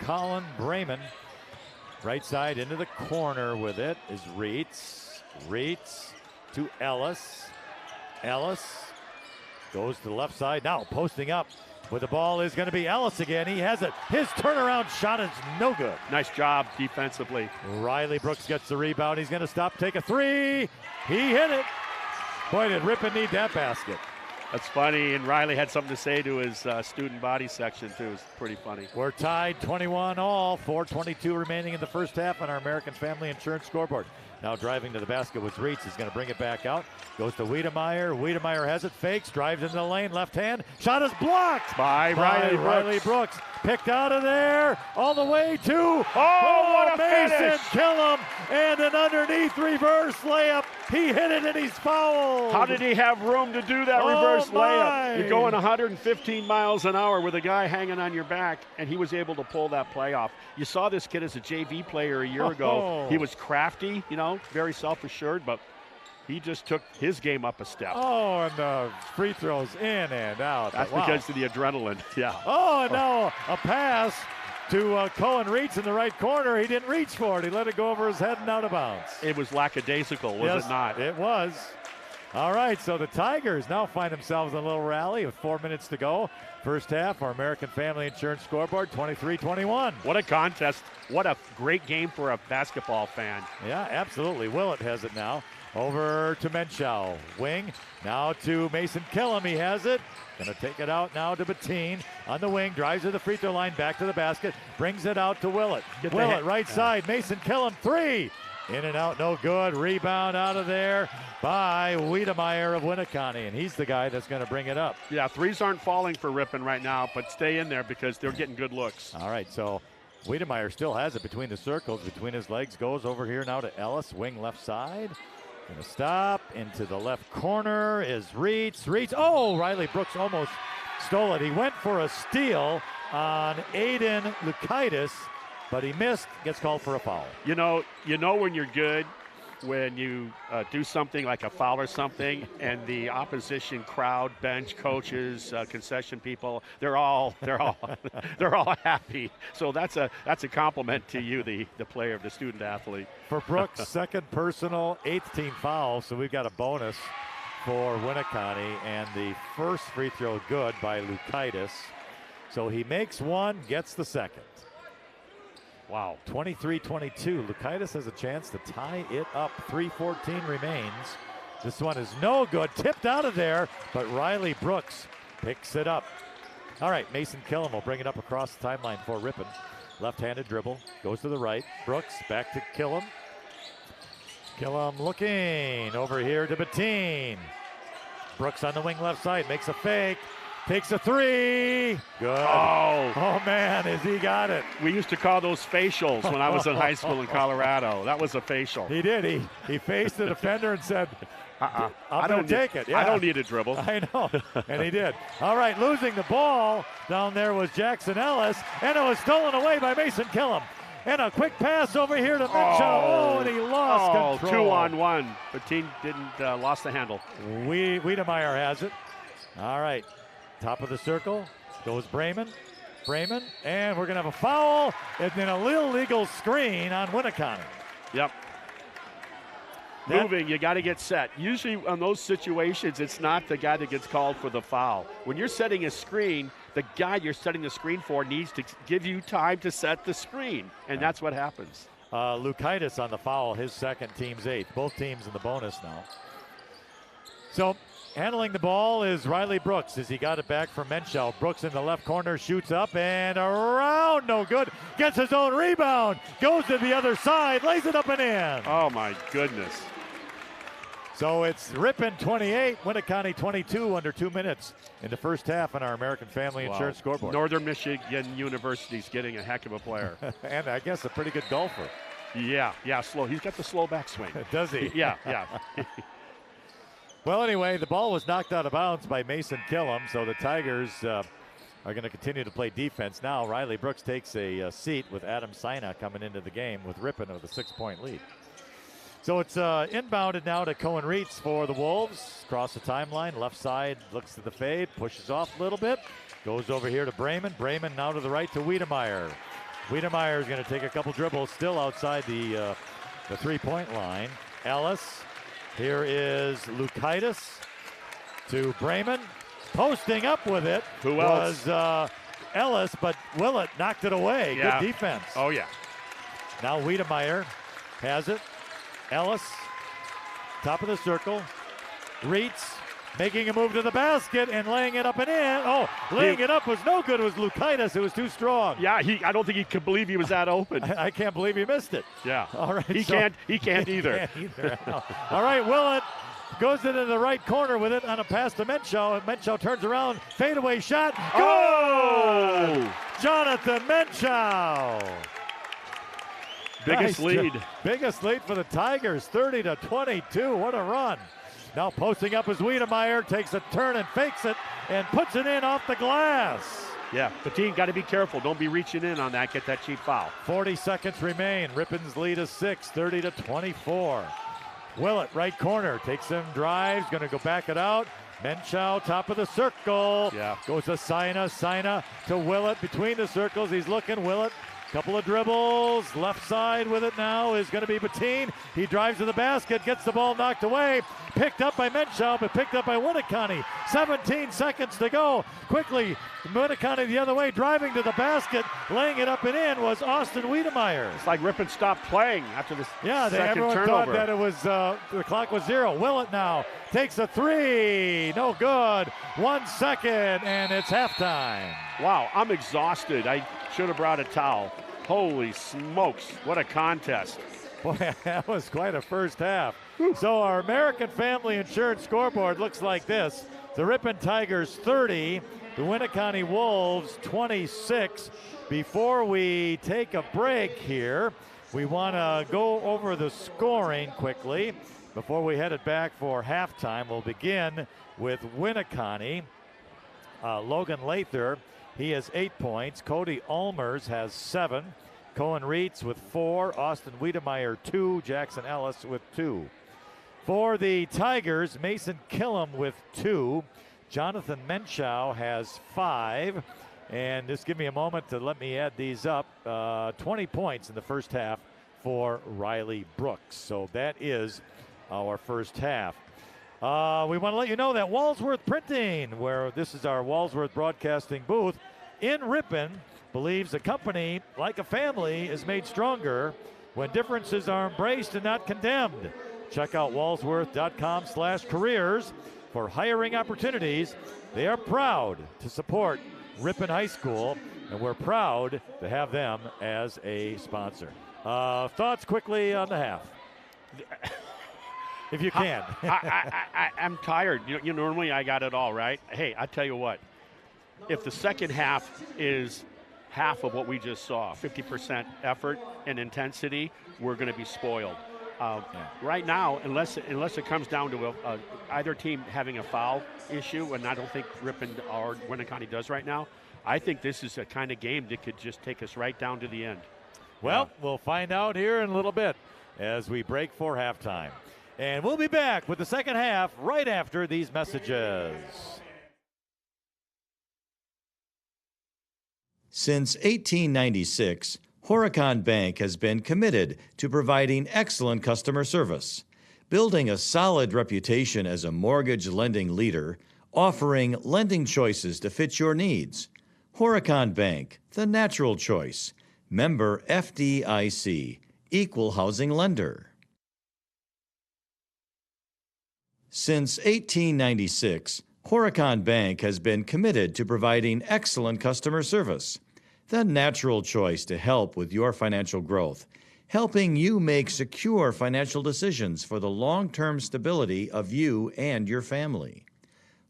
Colin Brayman. Right side into the corner with it is Reitz. Reitz to Ellis. Ellis goes to the left side. Now posting up with the ball is going to be Ellis again. He has it. His turnaround shot is no good. Nice job defensively. Riley Brooks gets the rebound. He's going to stop, take a three. He hit it. Boy, did Ripon need that basket. That's funny, and Riley had something to say to his student body section, too. It's pretty funny. We're tied 21 all, 4:22 remaining in the first half on our American Family Insurance scoreboard. Now driving to the basket with Reitz. He's going to bring it back out. Goes to Wiedemeyer. Wiedemeyer has it, fakes, drives into the lane, left hand. Shot is blocked by Riley Brooks. Picked out of there, all the way to what a Mason finish. Killam, and an underneath reverse layup. He hit it and he's fouled. How did he have room to do that reverse layup? You're going 115 miles an hour with a guy hanging on your back, and he was able to pull that play off. You saw this kid as a JV player a year ago. He was crafty, very self-assured, but he just took his game up a step. Oh, and the free throws in and out. That's because of the adrenaline, yeah. Oh, and now a pass to Cohen Reitz in the right corner. He didn't reach for it. He let it go over his head and out of bounds. It was lackadaisical, was it not? It was. All right, so the Tigers now find themselves in a little rally with 4 minutes to go. First half, our American Family Insurance scoreboard, 23-21. What a contest. What a great game for a basketball fan. Yeah, absolutely. Willett has it now. Over to Menchow. Wing. Now to Mason Killam. He has it. Going to take it out now to Bettine on the wing. Drives to the free throw line. Back to the basket. Brings it out to Willett. Willett, right side. Mason Killam, three. In and out, no good. Rebound out of there by Wiedemeyer of Winneconne, and he's the guy that's going to bring it up. Yeah, threes aren't falling for Ripon right now, but stay in there because they're getting good looks. All right, so Wiedemeyer still has it between the circles, between his legs. Goes over here now to Ellis, wing left side. Going to stop. Into the left corner is Reitz. Reitz. Oh, Riley Brooks almost stole it. He went for a steal on Aiden Lukaitis, but he missed, gets called for a foul. You know when you're good when you do something like a foul or something, and the opposition crowd, bench, coaches, concession people, they're all happy. So that's a compliment to you, the player, the student athlete. For Brooks, second personal, 8th team foul, so we've got a bonus for Winneconne, and the first free throw good by Lukaitis. So he makes one, gets the second. Wow, 23-22. Lukaitis has a chance to tie it up. 3:14 remains. This one is no good. Tipped out of there, but Riley Brooks picks it up. All right, Mason Killam will bring it up across the timeline for Ripon. Left-handed dribble, goes to the right. Brooks back to Killam. Killam looking over here to Bettine. Brooks on the wing left side, makes a fake, takes a three. Good. Oh man, has he got it. We used to call those facials when I was in high school in Colorado. That was a facial. He did. He faced the defender and said, I'm going to take it. Yeah. I don't need a dribble. I know, and he did. All right, losing the ball down there was Jackson Ellis, and it was stolen away by Mason Killam. And a quick pass over here to Mitchell. And he lost control. 2-on-1. Bettine didn't lost the handle. Wiedemeyer has it. All right, top of the circle goes Bremen, and we're going to have a foul and then a little illegal screen on Winneconne. Yep. Moving, you got to get set. Usually on those situations, it's not the guy that gets called for the foul. When you're setting a screen, the guy you're setting the screen for needs to give you time to set the screen, and that's what happens. Lukaitis on the foul, his second, team's 8th. Both teams in the bonus now. So handling the ball is Riley Brooks as he got it back from Menschel. Brooks in the left corner, shoots up and around, no good. Gets his own rebound, goes to the other side, lays it up and in. Oh my goodness. So it's Ripon 28, Winneconne 22 under 2 minutes in the first half on our American Family Insurance scoreboard. Northern Michigan University's getting a heck of a player. And I guess a pretty good golfer. Yeah, slow. He's got the slow backswing. Does he? Yeah. Well, anyway, the ball was knocked out of bounds by Mason Killam, so the Tigers are going to continue to play defense. Now Riley Brooks takes a seat with Adam Sina coming into the game with Ripon with a 6-point lead. So it's inbounded now to Cohen Reitz for the Wolves. Across the timeline, left side, looks to the fade, pushes off a little bit. Goes over here to Bremen. Bremen now to the right to Wiedemeyer. Wiedemeyer is going to take a couple dribbles, still outside the 3-point line. Ellis, here is Lukaitis to Bremen. Posting up with it. Who else? Was Ellis, but Willett knocked it away. Yeah. Good defense. Oh, yeah. Now Wiedemeyer has it. Ellis, top of the circle. Reitz making a move to the basket and laying it up and in. Oh, laying it up was no good. It was Lukaitis. It was too strong. Yeah, I don't think he could believe he was that open. I can't believe he missed it. Yeah. All right. He can't either. All right, Willett goes into the right corner with it on a pass to Menschel. And Menschel turns around, fadeaway shot. Good! Oh! Jonathan Menschel. Biggest lead. Biggest lead for the Tigers, 30-22. What a run. Now posting up is Wiedemeyer, takes a turn and fakes it and puts it in off the glass. Yeah, Bettine got to be careful. Don't be reaching in on that. Get that cheap foul. 40 seconds remain. Ripon's lead is 6, 30-24. Willett, right corner, takes some drives, going to go back it out. Menschel, top of the circle. Yeah. Goes to Sina to Willett between the circles. He's looking, Willett. Couple of dribbles, left side with it now is going to be Bettine. He drives to the basket, gets the ball knocked away. Picked up by Menschel, but picked up by Winneconne. 17 seconds to go. Quickly, Winneconne the other way, driving to the basket, laying it up and in was Austin Wiedemeyer. It's like Ripon stopped playing after the second everyone turnover. Thought that it was the clock was 0. Willett now takes a 3, no good. 1 second, and it's halftime. Wow, I'm exhausted. I should have brought a towel. Holy smokes, what a contest. Boy, that was quite a first half. So our American Family Insurance scoreboard looks like this. The Ripon Tigers 30, the Winneconne Wolves 26. Before we take a break here, we want to go over the scoring quickly. Before we head it back for halftime, we'll begin with Winneconne. Logan Lather, he has 8 points. Cody Ulmers has 7. Cohen Reitz with 4. Austin Wiedemeyer 2. Jackson Ellis with 2. For the Tigers, Mason Killam with 2. Jonathan Menschel has 5. And just give me a moment to let me add these up. 20 points in the first half for Riley Brooks. So that is our first half. We want to let you know that Walsworth Printing, where this is our Walsworth Broadcasting booth in Ripon, believes a company like a family is made stronger when differences are embraced and not condemned. Check out walsworth.com/careers for hiring opportunities. They are proud to support Ripon High School, and we're proud to have them as a sponsor. Thoughts quickly on the half, if you can. I'm tired. Normally I got it all, right? Hey, I tell you what, if the second half is half of what we just saw, 50% effort and intensity, we're going to be spoiled. Right now, unless it comes down to either team having a foul issue, and I don't think Ripon or Winneconne does right now, I think this is a kind of game that could just take us right down to the end. Well, we'll find out here in a little bit as we break for halftime. And we'll be back with the second half right after these messages. Since 1896, Winneconne Bank has been committed to providing excellent customer service, building a solid reputation as a mortgage lending leader, offering lending choices to fit your needs. Winneconne Bank, the natural choice. Member FDIC, Equal Housing Lender. Since 1896, Winneconne Bank has been committed to providing excellent customer service, the natural choice to help with your financial growth, helping you make secure financial decisions for the long-term stability of you and your family.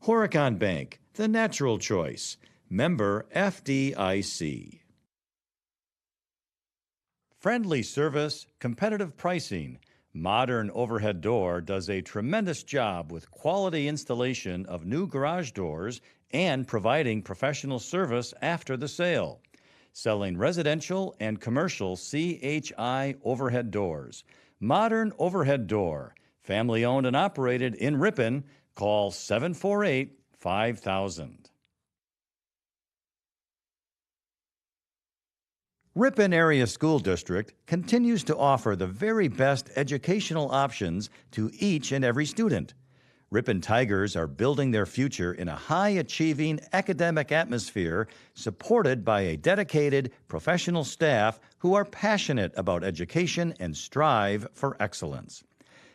Winneconne Bank, the natural choice. Member FDIC. Friendly service, competitive pricing. Modern Overhead Door does a tremendous job with quality installation of new garage doors and providing professional service after the sale. Selling residential and commercial CHI overhead doors. Modern Overhead Door, family owned and operated in Ripon. Call 748-5000. Ripon Area School District continues to offer the very best educational options to each and every student. Ripon Tigers are building their future in a high-achieving academic atmosphere supported by a dedicated professional staff who are passionate about education and strive for excellence.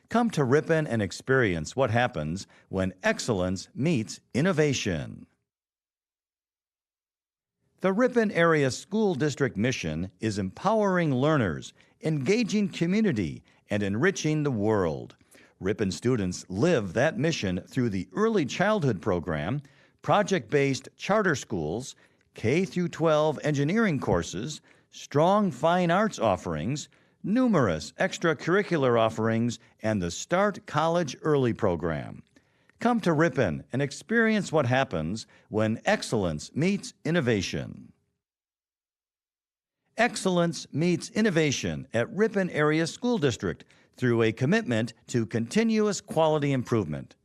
Come to Ripon and experience what happens when excellence meets innovation. The Ripon Area School District mission is empowering learners, engaging community, and enriching the world. Ripon students live that mission through the Early Childhood Program, project-based charter schools, K-12 engineering courses, strong fine arts offerings, numerous extracurricular offerings, and the Start College Early program. Come to Ripon and experience what happens when excellence meets innovation. Excellence meets innovation at Ripon Area School District through a commitment to continuous quality improvement.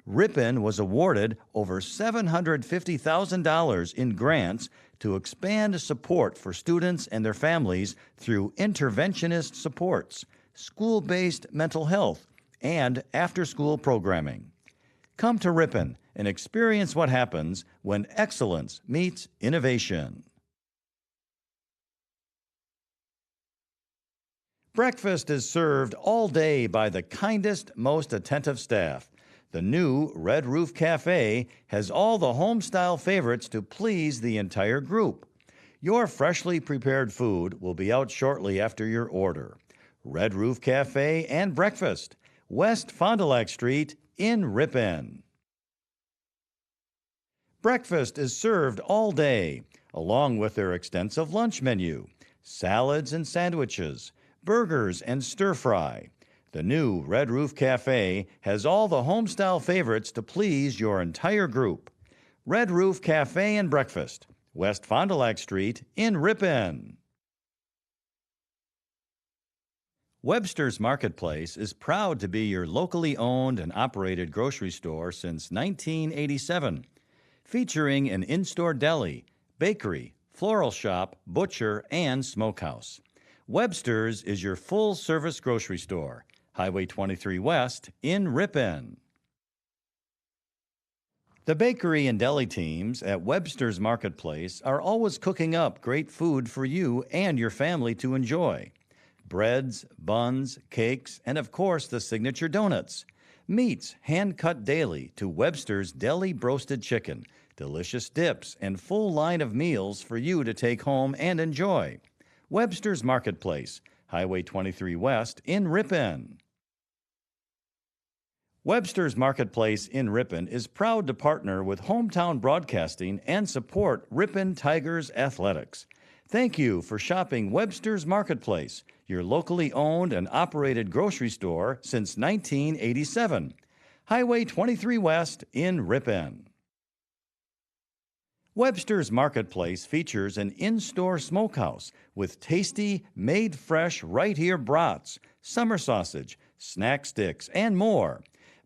Ripon was awarded over $750,000 in grants to expand support for students and their families through interventionist supports, school-based mental health, and after-school programming. Come to Ripon and experience what happens when excellence meets innovation. Breakfast is served all day by the kindest, most attentive staff. The new Red Roof Cafe has all the home-style favorites to please the entire group. Your freshly prepared food will be out shortly after your order. Red Roof Cafe and Breakfast, West Fond du Lac Street in Ripon. Breakfast is served all day, along with their extensive lunch menu, salads and sandwiches, burgers and stir-fry. The new Red Roof Cafe has all the home-style favorites to please your entire group. Red Roof Cafe and Breakfast, West Fond du Lac Street in Ripon. Webster's Marketplace is proud to be your locally owned and operated grocery store since 1987, featuring an in-store deli, bakery, floral shop, butcher, and smokehouse. Webster's is your full-service grocery store, Highway 23 West in Ripon. The bakery and deli teams at Webster's Marketplace are always cooking up great food for you and your family to enjoy. Breads, buns, cakes, and of course the signature donuts. Meats hand-cut daily to Webster's Deli Broasted Chicken, delicious dips, and full line of meals for you to take home and enjoy. Webster's Marketplace, Highway 23 West in Ripon. Webster's Marketplace in Ripon is proud to partner with Hometown Broadcasting and support Ripon Tigers athletics. Thank you for shopping Webster's Marketplace, your locally owned and operated grocery store since 1987. Highway 23 West in Ripon. Webster's Marketplace features an in-store smokehouse with tasty, made-fresh right-here brats, summer sausage, snack sticks, and more.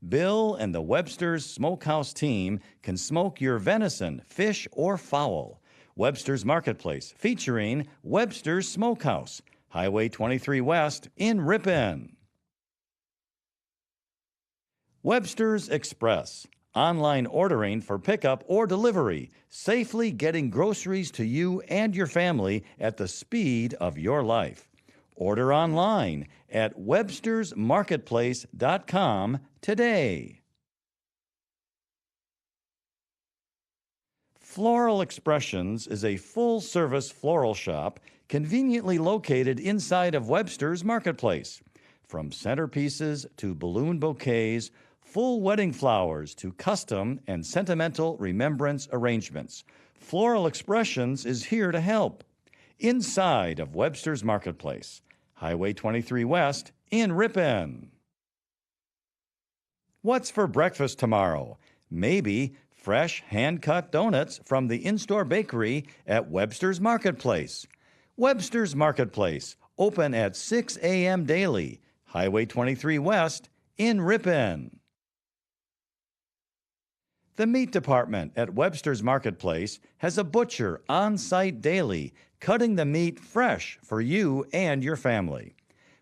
Bill and the Webster's Smokehouse team can smoke your venison, fish, or fowl. Webster's Marketplace featuring Webster's Smokehouse, Highway 23 West in Ripon. Webster's Express, online ordering for pickup or delivery, safely getting groceries to you and your family at the speed of your life. Order online at webstersmarketplace.com today. Floral Expressions is a full-service floral shop conveniently located inside of Webster's Marketplace. From centerpieces to balloon bouquets, full wedding flowers to custom and sentimental remembrance arrangements, Floral Expressions is here to help. Inside of Webster's Marketplace, Highway 23 West in Ripon. What's for breakfast tomorrow? Maybe fresh hand-cut donuts from the in-store bakery at Webster's Marketplace. Webster's Marketplace, open at 6 a.m. daily, Highway 23 West in Ripon. The meat department at Webster's Marketplace has a butcher on site daily, cutting the meat fresh for you and your family.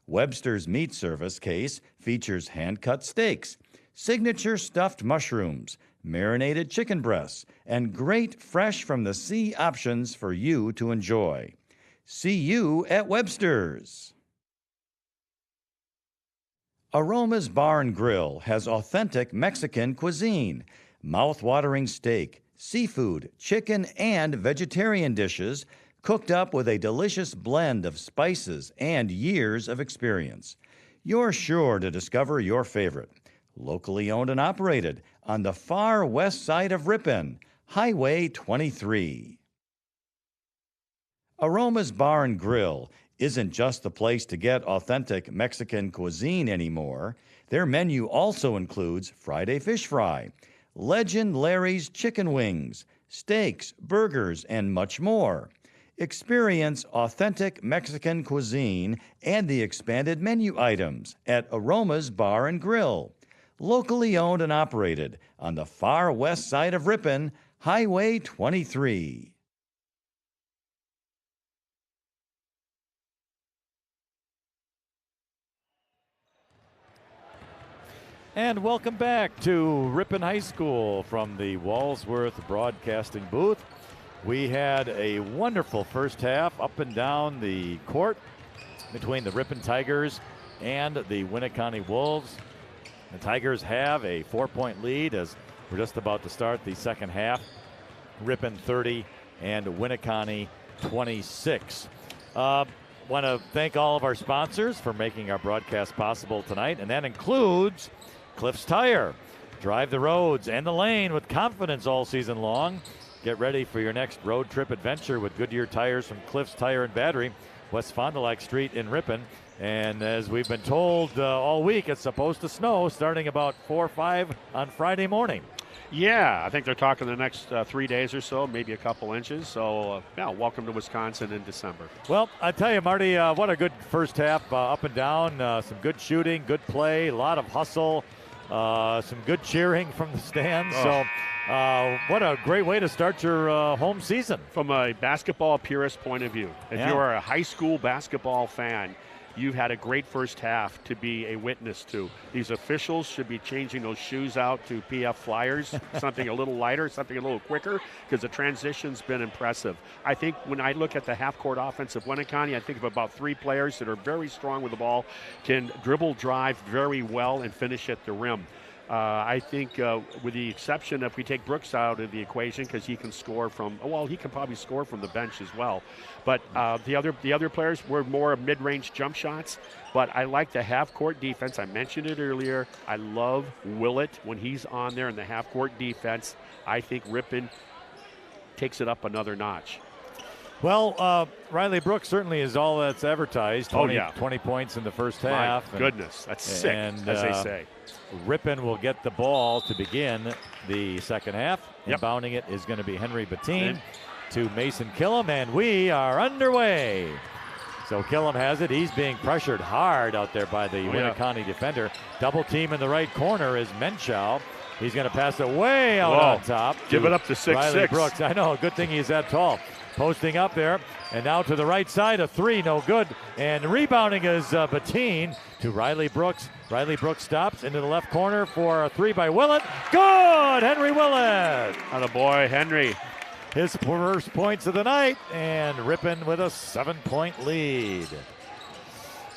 Webster's Meat Service case features hand-cut steaks, signature stuffed mushrooms, marinated chicken breasts, and great fresh from the sea options for you to enjoy. See you at Webster's. Aroma's Bar and Grill has authentic Mexican cuisine, mouth-watering steak, seafood, chicken, and vegetarian dishes cooked up with a delicious blend of spices and years of experience. You're sure to discover your favorite. Locally owned and operated on the far west side of Ripon, Highway 23. Aroma's Bar and Grill isn't just the place to get authentic Mexican cuisine anymore. Their menu also includes Friday fish fry, Legend Larry's chicken wings, steaks, burgers, and much more. Experience authentic Mexican cuisine and the expanded menu items at Aroma's Bar and Grill. Locally owned and operated on the far west side of Ripon, Highway 23. And welcome back to Ripon High School from the Walsworth Broadcasting booth. We had a wonderful first half up and down the court between the Ripon Tigers and the Winneconne Wolves. The Tigers have a 4-point lead as we're just about to start the second half. Ripon 30 and Winneconne 26. Want to thank all of our sponsors for making our broadcast possible tonight, and that includes Cliff's Tire. Drive the roads and the lane with confidence all season long. Get ready for your next road trip adventure with Goodyear tires from Cliff's Tire and Battery, West Fond du Lac Street in Ripon. And as we've been told all week, it's supposed to snow starting about 4 or 5 on Friday morning. Yeah, I think they're talking the next 3 days or so, maybe a couple inches. So, yeah, welcome to Wisconsin in December. Well, I tell you, Marty, what a good first half, up and down. Some good shooting, good play, a lot of hustle, some good cheering from the stands. Oh. So, what a great way to start your home season. From a basketball purist point of view, if you are a high school basketball fan, you've had a great first half to be a witness to. These officials should be changing those shoes out to PF Flyers, something a little lighter, something a little quicker, because the transition's been impressive. I think when I look at the half-court offense of Winneconne, I think of about 3 players that are very strong with the ball, can dribble, drive very well, and finish at the rim. I think with the exception if we take Brooks out of the equation because he can score from, he can probably score from the bench as well. But the other players were more mid-range jump shots. But I like the half-court defense. I mentioned it earlier. I love Willett when he's on there in the half-court defense. I think Ripon takes it up another notch. Well, Riley Brooks certainly is all that's advertised. 20 points in the first half. My goodness, that's sick, as they say. Ripon will get the ball to begin the second half. Inbounding it is going to be Henry Bettine to Mason Killam, and we are underway. So Killam has it. He's being pressured hard out there by the Winneconne defender. Double team in the right corner is Menchow. He's going to pass it way out on top. Give it up to 6'6". Riley Brooks. I know. Good thing he's that tall. Posting up there. And now to the right side, a three, no good. And rebounding is Bettine to Riley Brooks. Riley Brooks stops into the left corner for a three by Willett. Good! Henry Willett. Attaboy, Henry. His first points of the night, and Ripon with a 7-point lead.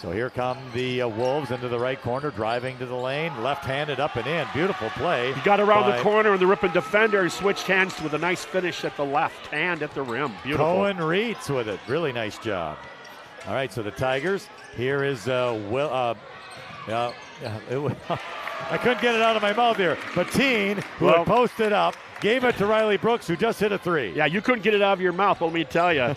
So here come the Wolves into the right corner, driving to the lane, left-handed up and in. Beautiful play. He got around the corner, and the Ripon defender switched hands with a nice finish at the left hand at the rim. Beautiful. Cohen Reitz with it. Really nice job. All right, so the Tigers. Here is I couldn't get it out of my mouth here. Bettine, who had posted up, gave it to Riley Brooks, who just hit a three. Yeah, you couldn't get it out of your mouth, let me tell you.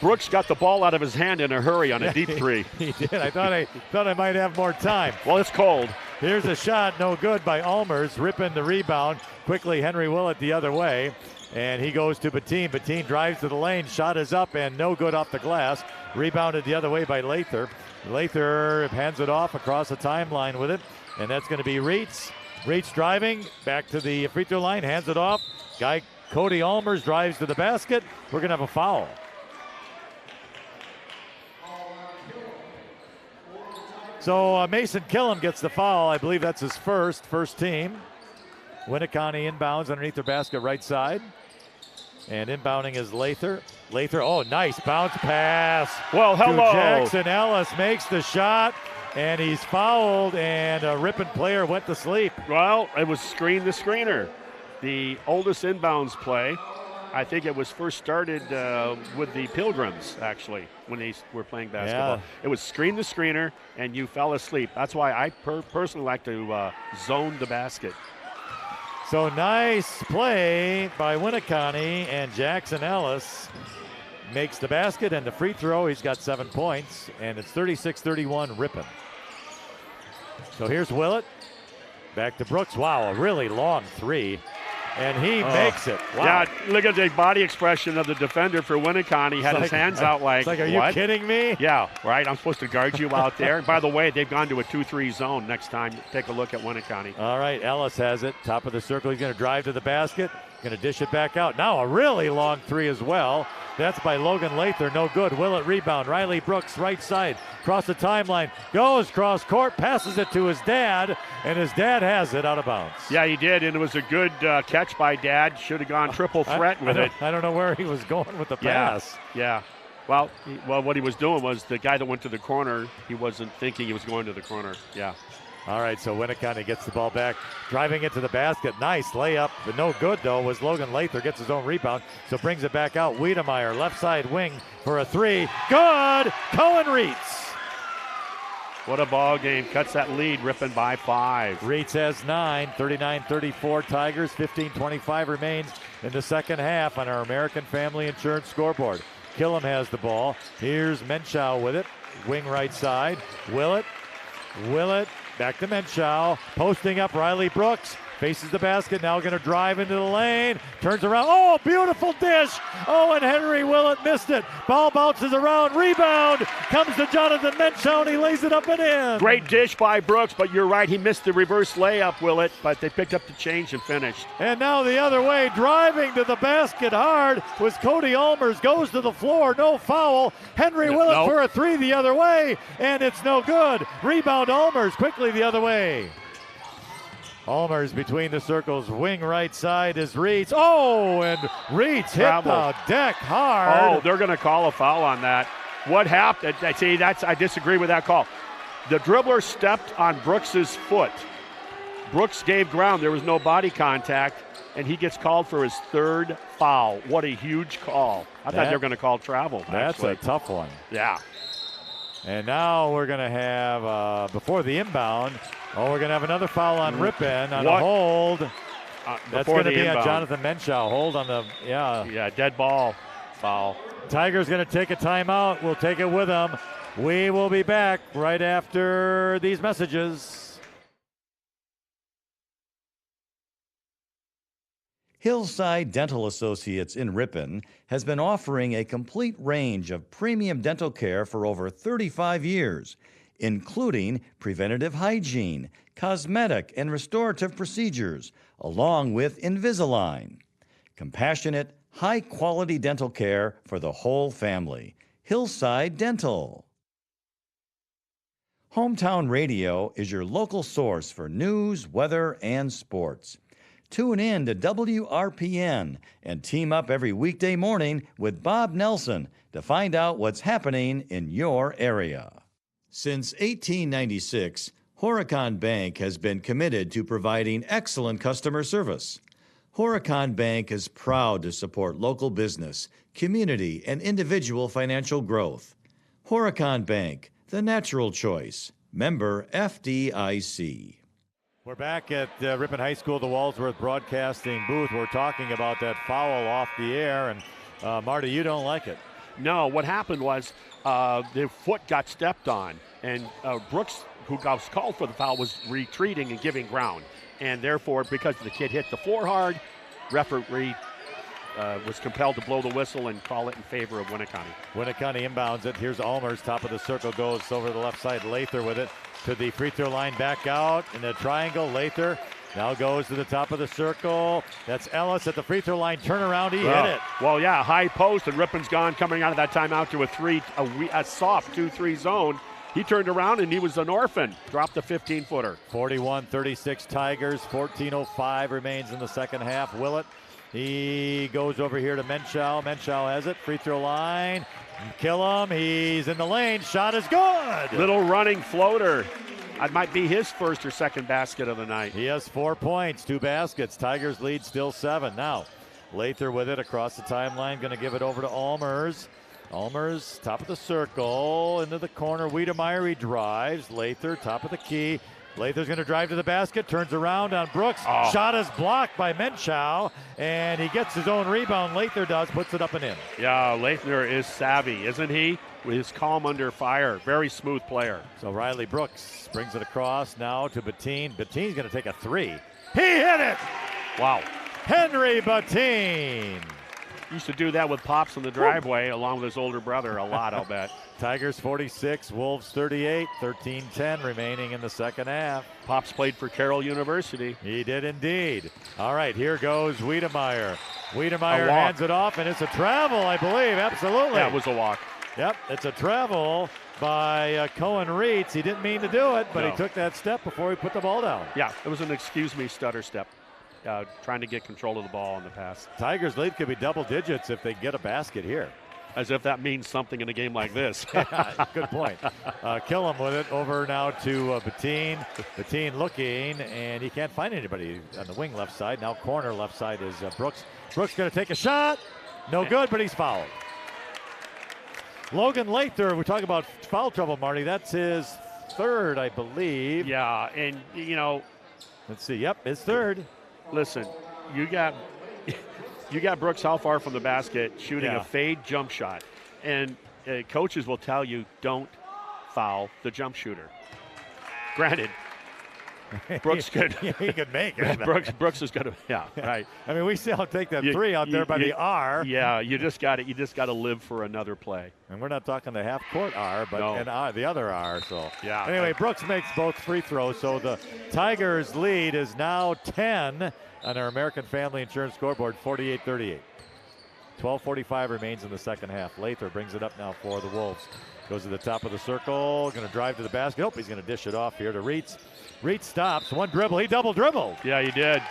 Brooks got the ball out of his hand in a hurry on a deep three. He did. I thought I might have more time. Well, it's cold. Here's a shot, no good by Almers. Ripon the rebound. Quickly, Henry Willett the other way. And he goes to Bettine. Bettine drives to the lane. Shot is up and no good off the glass. Rebounded the other way by Lather. Lather hands it off across the timeline with it. And that's going to be Reitz. Reitz driving back to the free throw line. Hands it off. Guy Cody Almers drives to the basket. We're going to have a foul. So Mason Killam gets the foul. I believe that's his first team. Winneconne inbounds underneath their basket right side. And inbounding is Lather. Lather, nice bounce pass. Well, hello. To Jackson Ellis makes the shot, and he's fouled, and a Ripon player went to sleep. Well, it was screen the screener. The oldest inbounds play. I think it was first started with the Pilgrims, actually, when they were playing basketball. Yeah. It was screen the screener, and you fell asleep. That's why I personally like to zone the basket. So nice play by Winneconne, and Jackson Ellis makes the basket and the free throw. He's got 7 points, and it's 36-31 Ripon. So here's Willett. Back to Brooks. Wow, a really long three. And he makes it. Wow. Yeah, look at the body expression of the defender for Winneconne. He had his hands out like, are you kidding me? Yeah, right. I'm supposed to guard you out there. And by the way, they've gone to a 2-3 zone next time. Take a look at Winneconne. All right, Ellis has it. Top of the circle. He's going to drive to the basket. Going to dish it back out. Now a really long three as well. That's by Logan Lather. No good. Willett rebound. Riley Brooks right side. Cross the timeline. Goes cross court. Passes it to his dad. And his dad has it out of bounds. Yeah, he did. And it was a good catch by Dad. Should have gone triple threat with it. I don't know where he was going with the pass. Yeah. Well, what he was doing was the guy that went to the corner, he wasn't thinking he was going to the corner. Yeah. All right, so Winneconne gets the ball back, driving it to the basket. Nice layup, but no good, though, was Logan Lather. Gets his own rebound, so brings it back out. Wiedemeyer, left side wing for a three. Good! Cohen Reitz. What a ball game. Cuts that lead, Ripon by 5. Reitz has 9, 39-34 Tigers. 15-25 remains in the second half on our American Family Insurance scoreboard. Killam has the ball. Here's Menchow with it. Wing right side. Willett. Back to Menchow, posting up Riley Brooks, faces the basket, now going to drive into the lane, turns around, beautiful dish, and Henry Willett missed it, ball bounces around, rebound, comes to Jonathan Menchow, and he lays it up and in. Great dish by Brooks, but you're right, he missed the reverse layup, Willett, but they picked up the change and finished. And now the other way, driving to the basket hard, was Cody Almers, goes to the floor, no foul, Henry Willett for a three the other way, and it's no good. Rebound Almers, quickly the other way. Almers between the circles, wing right side is Reitz. And Reitz hit the deck hard. They're going to call a foul on that. What happened? I disagree with that call. The dribbler stepped on Brooks's foot. Brooks gave ground. There was no body contact, and he gets called for his third foul. What a huge call. I thought they were going to call travel. That's actually a tough one. Yeah. And now we're going to have, before the inbound, we're going to have another foul on Ripon on a hold. That's going to be on Jonathan Menschow. Hold on the, Yeah, dead ball foul. Tigers going to take a timeout. We'll take it with them. We will be back right after these messages. Hillside Dental Associates in Ripon has been offering a complete range of premium dental care for over 35 years, including preventative hygiene, cosmetic and restorative procedures, along with Invisalign. Compassionate, high-quality dental care for the whole family. Hillside Dental. Hometown Radio is your local source for news, weather, and sports. Tune in to WRPN and team up every weekday morning with Bob Nelson to find out what's happening in your area. Since 1896, Winneconne Bank has been committed to providing excellent customer service. Winneconne Bank is proud to support local business, community, and individual financial growth. Winneconne Bank, the natural choice. Member FDIC. We're back at Ripon High School, the Walsworth Broadcasting booth. We're talking about that foul off the air, and Marty, you don't like it. No, what happened was the foot got stepped on, and Brooks, who was called for the foul, was retreating and giving ground. And therefore, because the kid hit the floor hard, referee was compelled to blow the whistle and call it in favor of Winneconne. Winneconne inbounds it. Here's Almers, top of the circle, goes over the left side. Lather with it to the free throw line, back out in the triangle. Lather now goes to the top of the circle. That's Ellis at the free throw line. Turnaround, he hit it. Well, yeah, high post, and Ripon's gone coming out of that timeout to a soft 2-3 zone. He turned around and he was an orphan. Dropped the 15-footer. 41-36 Tigers. 14:05 remains in the second half. Willett, he goes over here to Menschow. Menschow has it. Free throw line. Kill him. He's in the lane. Shot is good. Little running floater. That might be his first or second basket of the night. He has 4 points, 2 baskets. Tigers lead still 7. Now, Lather with it across the timeline. Going to give it over to Almers. Almers, top of the circle, into the corner. Wiedemeyer, he drives. Lather, top of the key. Lather's going to drive to the basket, turns around on Brooks. Shot is blocked by Menschow, and he gets his own rebound. Lather does, puts it up and in. Yeah, Lather is savvy, isn't he? With his calm under fire. Very smooth player. So Riley Brooks brings it across now to Bettine. Bettine's going to take a 3. He hit it! Wow. Henry Bettine. Used to do that with Pops in the driveway along with his older brother a lot, I'll bet. Tigers 46, Wolves 38, 13-10 remaining in the second half. Pops played for Carroll University. He did indeed. All right, here goes Wiedemeyer. Wiedemeyer hands it off, and it's a travel, I believe. Absolutely. That was a walk. Yep, it's a travel by Cohen Reitz. He didn't mean to do it, but he took that step before he put the ball down. Yeah, it was an excuse me stutter step. Trying to get control of the ball on the pass. Tigers lead could be double digits if they get a basket here. As if that means something in a game like this. Yeah, good point. Kill him with it. Over now to Bettine. Bettine looking, and he can't find anybody on the wing left side. Now corner left side is Brooks. Brooks going to take a shot. No good, but he's fouled. Logan Lather, we talk about foul trouble, Marty. That's his third, I believe. Yeah, and, you know. Let's see. Yep, his third. Listen, you got Brooks how far from the basket shooting a fade jump shot. And coaches will tell you, don't foul the jump shooter. Granted, Brooks could. He could make it. Brooks is going to, right. I mean, we see him take that three out there by the R. Yeah, you just got to live for another play. And we're not talking the half court R, but the other R. So yeah. Anyway, Brooks makes both free throws. So the Tigers' lead is now 10 on our American Family Insurance scoreboard, 48-38. 12:45 remains in the second half. Lather brings it up now for the Wolves. Goes to the top of the circle, going to drive to the basket. Oh, he's going to dish it off here to Reitz. Reitz stops, one dribble, he double dribbled. Yeah, he did.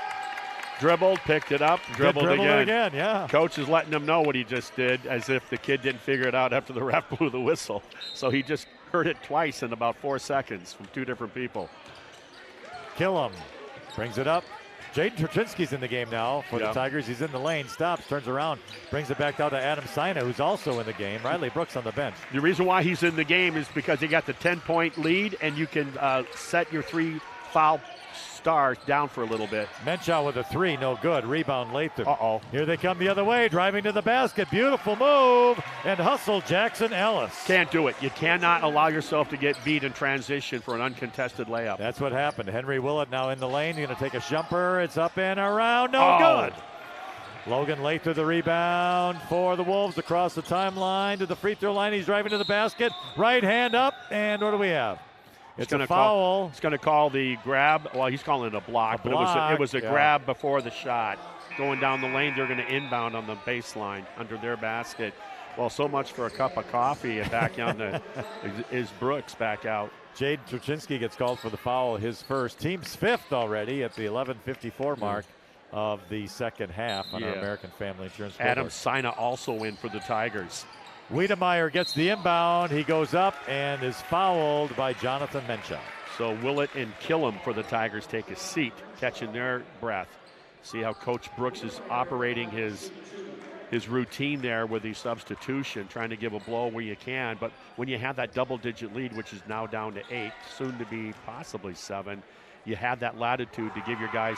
Dribbled, picked it up, dribbled again. Yeah. Coach is letting him know what he just did, as if the kid didn't figure it out after the ref blew the whistle. So he just heard it twice in about 4 seconds from two different people. Kill him. Brings it up. Jaden Turchinski's in the game now for the Tigers. He's in the lane, stops, turns around, brings it back down to Adam Sina, who's also in the game. Riley Brooks on the bench. The reason why he's in the game is because he got the 10-point lead, and you can set your 3 foul stars down for a little bit. Menshaw with a 3, no good. Rebound Latham. Uh-oh. Here they come the other way, driving to the basket. Beautiful move, and hustle Jackson Ellis. Can't do it. You cannot allow yourself to get beat in transition for an uncontested layup. That's what happened. Henry Willett now in the lane. He's going to take a jumper. It's up and around. No good. Logan Latham the rebound for the Wolves across the timeline to the free throw line. He's driving to the basket. Right hand up, and what do we have? It's a foul. He's going to call the grab. Well, he's calling it a block, but it was a grab before the shot. Going down the lane, they're going to inbound on the baseline under their basket. Well, so much for a cup of coffee, and back on is Brooks back out. Jaden Turchinski gets called for the foul, his first. Team's 5th already at the 11:54 mark of the second half on our American Family Insurance. Adam Sina also in for the Tigers. Wiedemeyer gets the inbound. He goes up and is fouled by Jonathan Menshaw. So Willett and Killam for the Tigers take a seat, catching their breath. See how Coach Brooks is operating his routine there with the substitution, trying to give a blow where you can. But when you have that double-digit lead, which is now down to 8, soon to be possibly 7, you have that latitude to give your guys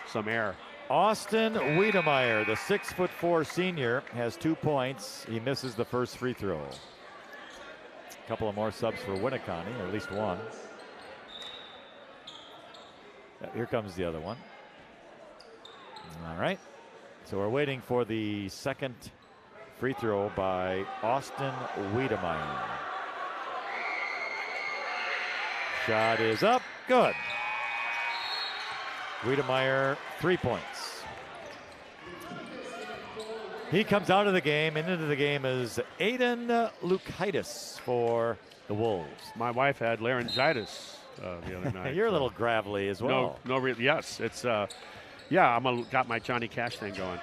some air. Austin Wiedemeyer, the 6'4" senior, has 2 points. He misses the first free throw. A couple of more subs for Winneconne, or at least one. Here comes the other one. All right. So we're waiting for the second free throw by Austin Wiedemeyer. Shot is up. Good. Wiedemeyer, 3 points. He comes out of the game, and into the game is Aiden Lukaitis for the Wolves. My wife had laryngitis the other night. You're a little gravelly as well. Yes, it's got my Johnny Cash thing going.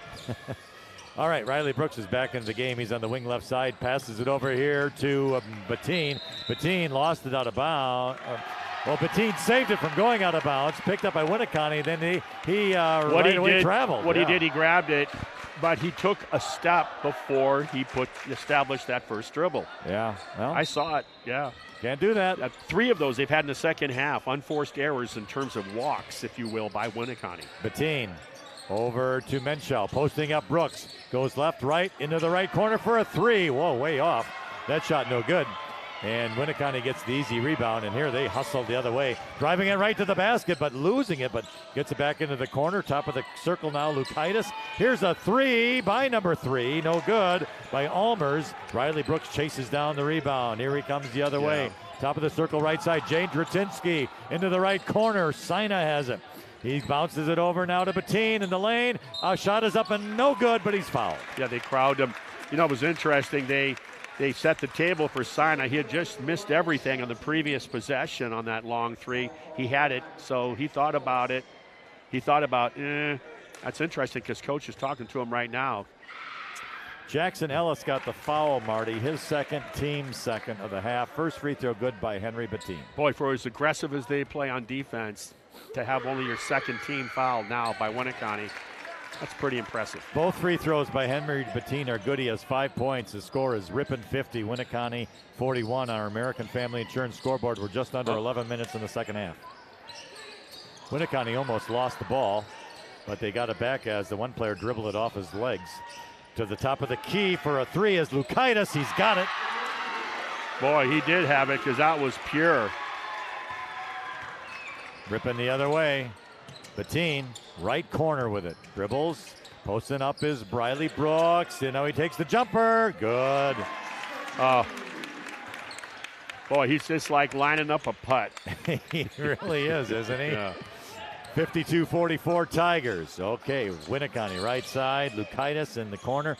All right, Riley Brooks is back into the game. He's on the wing left side, passes it over here to Bettine. Bettine lost it out of bounds. Well, Bettine saved it from going out of bounds, picked up by Winneconne, then he traveled. He did, he grabbed it, but he took a step before he established that first dribble. Yeah, well, I saw it, yeah. Can't do that. 3 of those they've had in the second half, unforced errors in terms of walks, if you will, by Winneconne. Bettine over to Menshaw, posting up Brooks, goes left, right, into the right corner for a 3. Whoa, way off. That shot no good. And Winneconne gets the easy rebound, and here they hustle the other way. Driving it right to the basket, but losing it, but gets it back into the corner. Top of the circle now, Lukaitis. Here's a 3 by number 3. No good by Almers. Riley Brooks chases down the rebound. Here he comes the other way. Top of the circle, right side. Jane Dratinski into the right corner. Sina has it. He bounces it over now to Bettine in the lane. Shot is up and no good, but he's fouled. Yeah, they crowd him. You know, it was interesting. They set the table for Sina. He had just missed everything on the previous possession on that long 3. He had it, so he thought about it. He thought about, that's interesting because Coach is talking to him right now. Jackson Ellis got the foul, Marty. His second, team second of the half. First free throw good by Henry Bettine. Boy, for as aggressive as they play on defense, to have only your second team foul now by Winneconne, that's pretty impressive. Both free throws by Henry Bettine are good. He has 5 points. His score is Ripon 50, Winneconne 41 on our American Family Insurance scoreboard. We're just under 11 minutes in the second half. Winneconne almost lost the ball, but they got it back as the one player dribbled it off his legs. To the top of the key for a 3 is Lukaitis. He's got it. Boy, he did have it because that was pure. Ripon the other way. Bettine, right corner with it. Dribbles. Posting up is Riley Brooks. And now he takes the jumper. Good. Boy, he's just like lining up a putt. He really is, isn't he? Yeah. 52-44 Tigers. Okay, Winneconne right side. Lukaitis in the corner.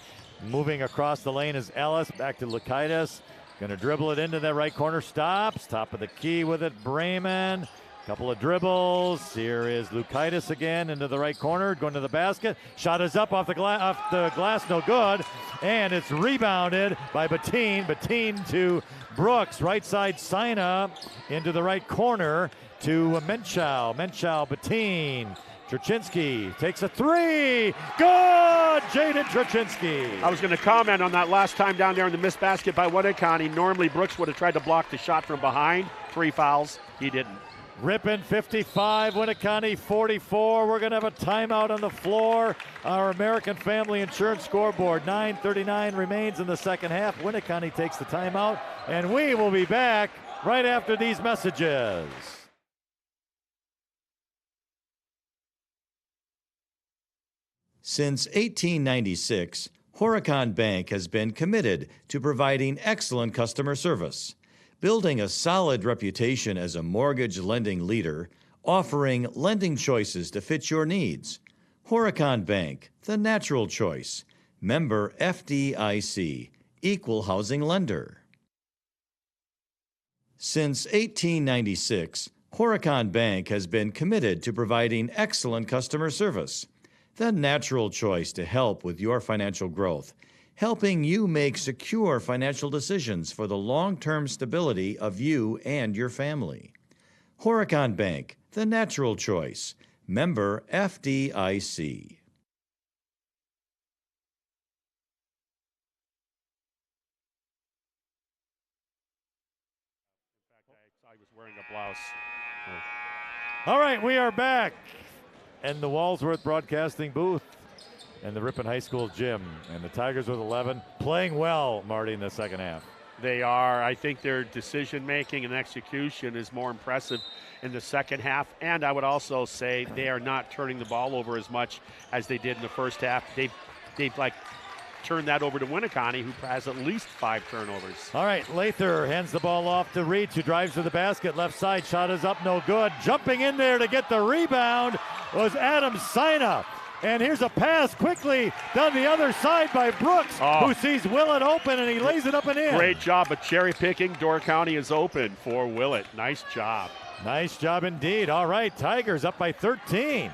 Moving across the lane is Ellis. Back to Lukaitis. Going to dribble it into that right corner. Stops. Top of the key with it. Bremen. Couple of dribbles. Here is Lukaitis again into the right corner, going to the basket. Shot is up off the glass, no good. And it's rebounded by Bettine. Bettine to Brooks. Right side, Sina into the right corner to Menchow. Menchow, Bettine. Truchinski takes a three. Good! Jaden Truchinski. I was going to comment on that last time down there in the missed basket by Winneconne. Normally Brooks would have tried to block the shot from behind. 3 fouls. He didn't. Ripon 55, Winneconne 44. We're going to have a timeout on the floor. Our American Family Insurance scoreboard. 9:39 remains in the second half. Winneconne takes the timeout, and we will be back right after these messages. Since 1896, Winneconne Bank has been committed to providing excellent customer service, building a solid reputation as a mortgage lending leader, offering lending choices to fit your needs. Winneconne Bank, the natural choice. Member FDIC, equal housing lender. Since 1896, Winneconne Bank has been committed to providing excellent customer service, the natural choice to help with your financial growth, helping you make secure financial decisions for the long-term stability of you and your family. Winneconne Bank, the natural choice. Member FDIC. I was wearing a blouse. All right, we are back in the Walsworth Broadcasting booth and the Ripon High School gym. And the Tigers with 11, playing well, Marty, in the second half. They are. I think their decision-making and execution is more impressive in the second half. And I would also say they are not turning the ball over as much as they did in the first half. They've like turned that over to Winneconne, who has at least 5 turnovers. All right, Lather hands the ball off to Reach, who drives to the basket. Left side, shot is up, no good. Jumping in there to get the rebound was Adam Sina. And here's a pass quickly down the other side by Brooks, who sees Willett open, and he lays it up and in. Great job of cherry picking. Door County is open for Willett. Nice job. Nice job indeed. All right, Tigers up by 13.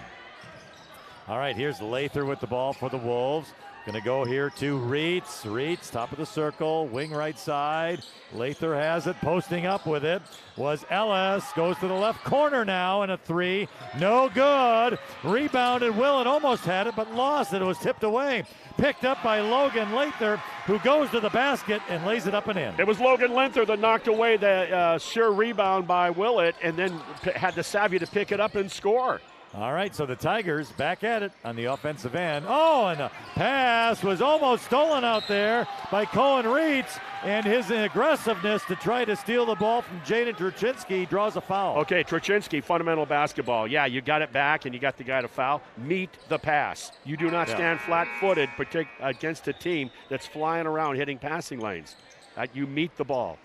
All right, here's Lather with the ball for the Wolves. Going to go here to Reitz. Reitz, top of the circle, wing right side. Lather has it, posting up with it was Ellis. Goes to the left corner now, and a 3. No good. Rebounded. Willett almost had it, but lost it. It was tipped away. Picked up by Logan Lather, who goes to the basket and lays it up and in. It was Logan Lather that knocked away the sure rebound by Willett, and then had the savvy to pick it up and score. All right, so the Tigers back at it on the offensive end. Oh, and the pass was almost stolen out there by Cohen Reitz, and his aggressiveness to try to steal the ball from Jaden Truchinski draws a foul. Okay, Truchinski, fundamental basketball. Yeah, you got it back and you got the guy to foul. Meet the pass. You do not stand flat-footed against a team that's flying around hitting passing lanes. You meet the ball.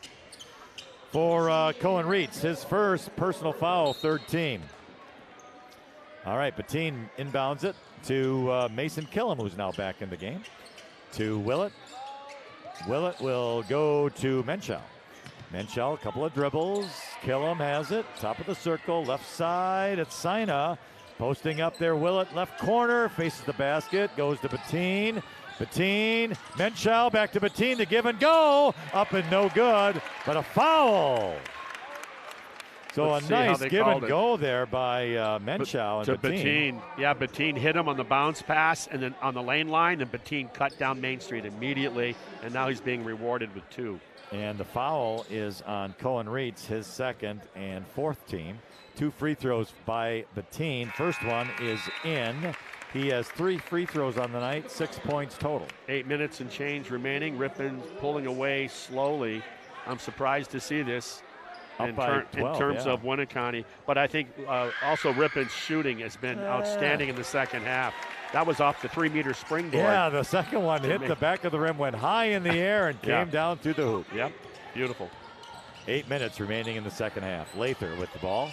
For Cohen Reitz, his first personal foul, third team. All right, Bettine inbounds it to Mason Killam, who's now back in the game, to Willett. Willett will go to Menchow. Menchow, a couple of dribbles. Killam has it, top of the circle, left side. It's Sina posting up there. Willett, left corner, faces the basket, goes to Bettine. Bettine, Menchow, back to Bettine, the give and go. Up and no good, but a foul. So a nice give and go there by Menchow and Bettine. Yeah, Bettine hit him on the bounce pass and then on the lane line, and Bettine cut down Main Street immediately, and now he's being rewarded with 2. And the foul is on Cohen Reitz, his second and fourth team. 2 free throws by Bettine. First one is in. He has 3 free throws on the night, 6 points total. 8 minutes and change remaining. Ripon pulling away slowly. I'm surprised to see this. In terms of Winneconne. But I think also Ripon's shooting has been outstanding in the second half. That was off the 3-meter springboard. Yeah, the second one hit the back of the rim, went high in the air, and came down through the hoop. Yep, beautiful. 8 minutes remaining in the second half. Lather with the ball.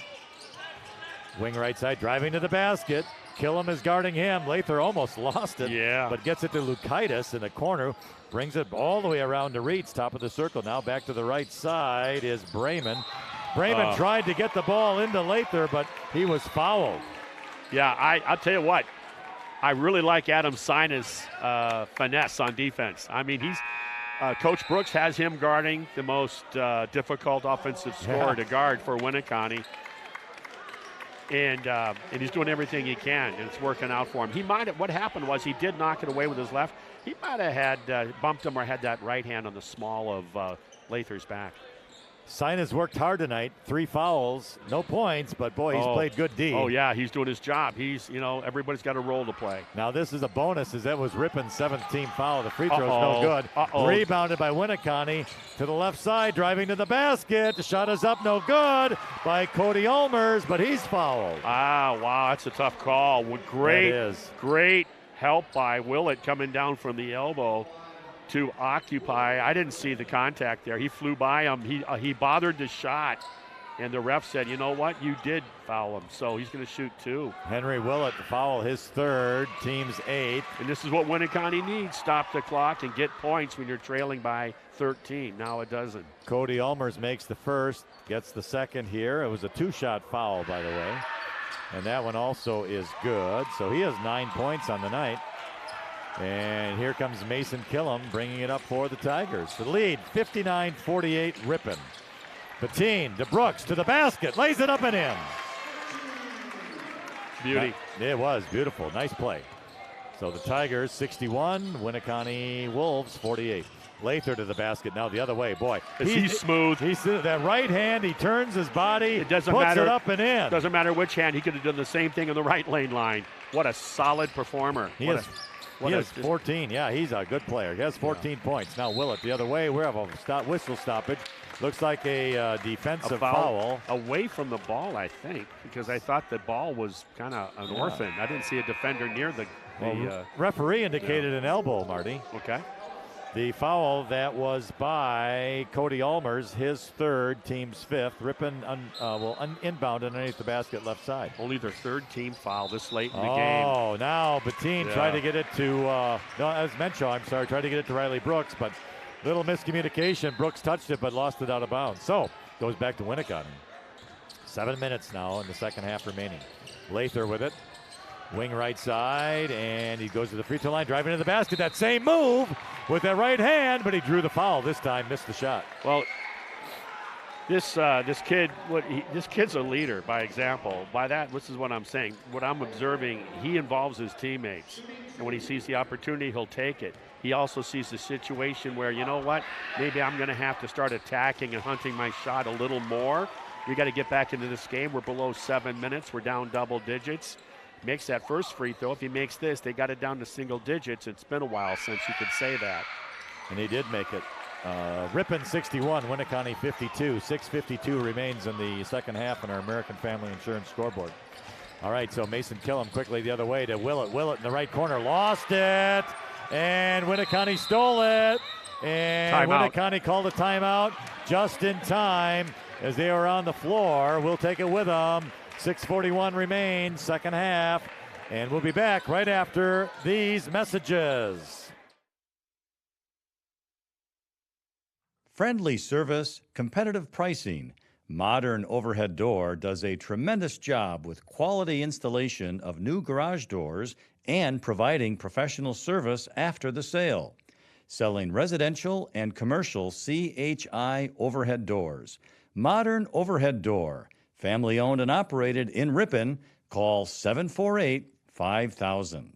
Wing right side, driving to the basket. Killam is guarding him. Lather almost lost it, but gets it to Lukaitis in the corner. Brings it all the way around to Reitz, top of the circle. Now back to the right side is Brayman. Bremen tried to get the ball into Lather, but he was fouled. Yeah, I'll tell you what. I really like Adam Sinus' finesse on defense. I mean, he's Coach Brooks has him guarding the most difficult offensive scorer to guard for Winneconne. And he's doing everything he can, and it's working out for him. What happened was he did knock it away with his left. He might have had bumped him or had that right hand on the small of Lather's back. Sinus worked hard tonight. 3 fouls, no points, but boy, he's played good D. Oh yeah, he's doing his job. He's, everybody's got a role to play. Now this is a bonus, as that was Ripon's 7th team foul. The free throw's no good. Rebounded by Winneconne to the left side, driving to the basket. The shot is up, no good by Cody Ulmers, but he's fouled. Wow, that's a tough call. Great help by Willett coming down from the elbow to occupy. I didn't see the contact there. He flew by him. He bothered the shot, and the ref said, you know what, you did foul him, so he's going to shoot 2. Henry Willett to foul, his 3rd, team's 8th. And this is what Winneconne needs, stop the clock and get points when you're trailing by 13. Now it doesn't. Cody Ulmers makes the 1st, gets the 2nd here. It was a 2-shot foul, by the way, and that one also is good, so he has 9 points on the night. And here comes Mason Killam bringing it up for the Tigers. The lead, 59-48 Ripon. Bettine to Brooks to the basket, lays it up and in. Beauty. It was beautiful, nice play. So the Tigers 61, Winneconne Wolves 48. Lather to the basket, now the other way. Boy, he's smooth. He's that right hand, he turns his body, it doesn't puts matter, it up and in. Doesn't matter which hand, he could have done the same thing on the right lane line. What a solid performer. He has 14. Yeah, he's a good player. He has 14 points. Now Willett the other way. We have a whistle stoppage. Looks like a defensive foul. Away from the ball, I think, because I thought the ball was kind of an orphan. I didn't see a defender near the referee indicated an elbow, Marty. Okay. The foul that was by Cody Ulmers, his 3rd, team's 5th. Ripon inbound underneath the basket left side. Only their 3rd team foul this late in the game. Oh, now Bettine tried to get it to, tried to get it to Riley Brooks, but little miscommunication. Brooks touched it, but lost it out of bounds. So, goes back to Winneconne. 7 minutes now in the second half remaining. Lather with it. Wing right side, and he goes to the free throw line, driving to the basket. That same move with that right hand, but he drew the foul this time, missed the shot. Well, this kid's a leader by example. By that, this is what I'm saying. What I'm observing, he involves his teammates, and when he sees the opportunity, he'll take it. He also sees the situation where, you know what, maybe I'm going to have to start attacking and hunting my shot a little more. We got to get back into this game. We're below 7 minutes. We're down double digits. Makes that first free throw. If he makes this, they got it down to single digits. It's been a while since you could say that. And he did make it. Ripon 61, Winneconne 52. 6:52 remains in the second half on our American Family Insurance scoreboard. All right, so Mason Killam quickly the other way to Willett. Willett in the right corner, lost it. And Winneconne stole it. And Winneconne called a timeout just in time as they were on the floor. We'll take it with them. 6:41 remains, second half, and we'll be back right after these messages. Friendly service, competitive pricing. Modern Overhead Door does a tremendous job with quality installation of new garage doors and providing professional service after the sale. Selling residential and commercial CHI overhead doors. Modern Overhead Door. Family owned and operated in Ripon. Call 748-5000.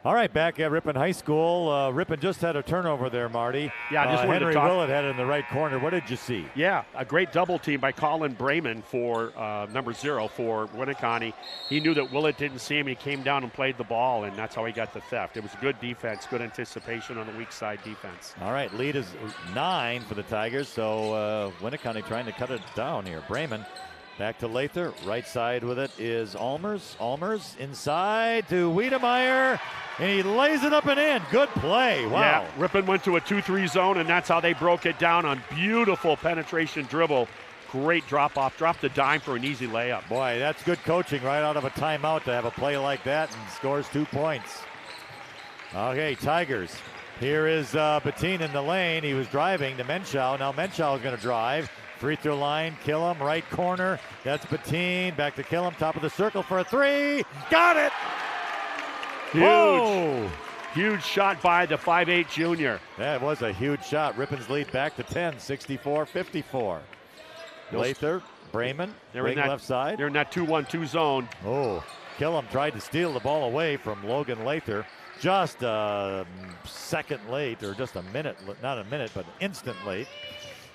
All right, back at Ripon High School. Ripon just had a turnover there, Marty. Yeah, I just wanted Henry to talk. Willett had it in the right corner. What did you see? Yeah, a great double team by Colin Brayman for number 0 for Winneconne. He knew that Willett didn't see him. He came down and played the ball, and that's how he got the theft. It was good defense, good anticipation on the weak side defense. All right, lead is 9 for the Tigers, so Winneconne trying to cut it down here. Brayman back to Lather. Right side with it is Ulmers. Ulmers inside to Wiedemeyer, and he lays it up and in. Good play. Wow. Yeah, Ripon went to a 2-3 zone, and that's how they broke it down on beautiful penetration dribble. Great drop off. Dropped the dime for an easy layup. Boy, that's good coaching right out of a timeout to have a play like that and scores 2 points. Okay, Tigers Here is Bettine in the lane. He was driving to Menschow. Now Menschow is going to drive. Free throw line, Killam, right corner. That's Bettine. Back to Killam, top of the circle for a three. Got it! Huge. Whoa. Huge shot by the 5'8 junior. That was a huge shot. Ripon's lead back to 10, 64-54. Lather, Bremen, wing left side. They're in that 2-1-2 zone. Oh, Killam tried to steal the ball away from Logan Lather. Just a second late, or just a minute, not a minute, but an instant late.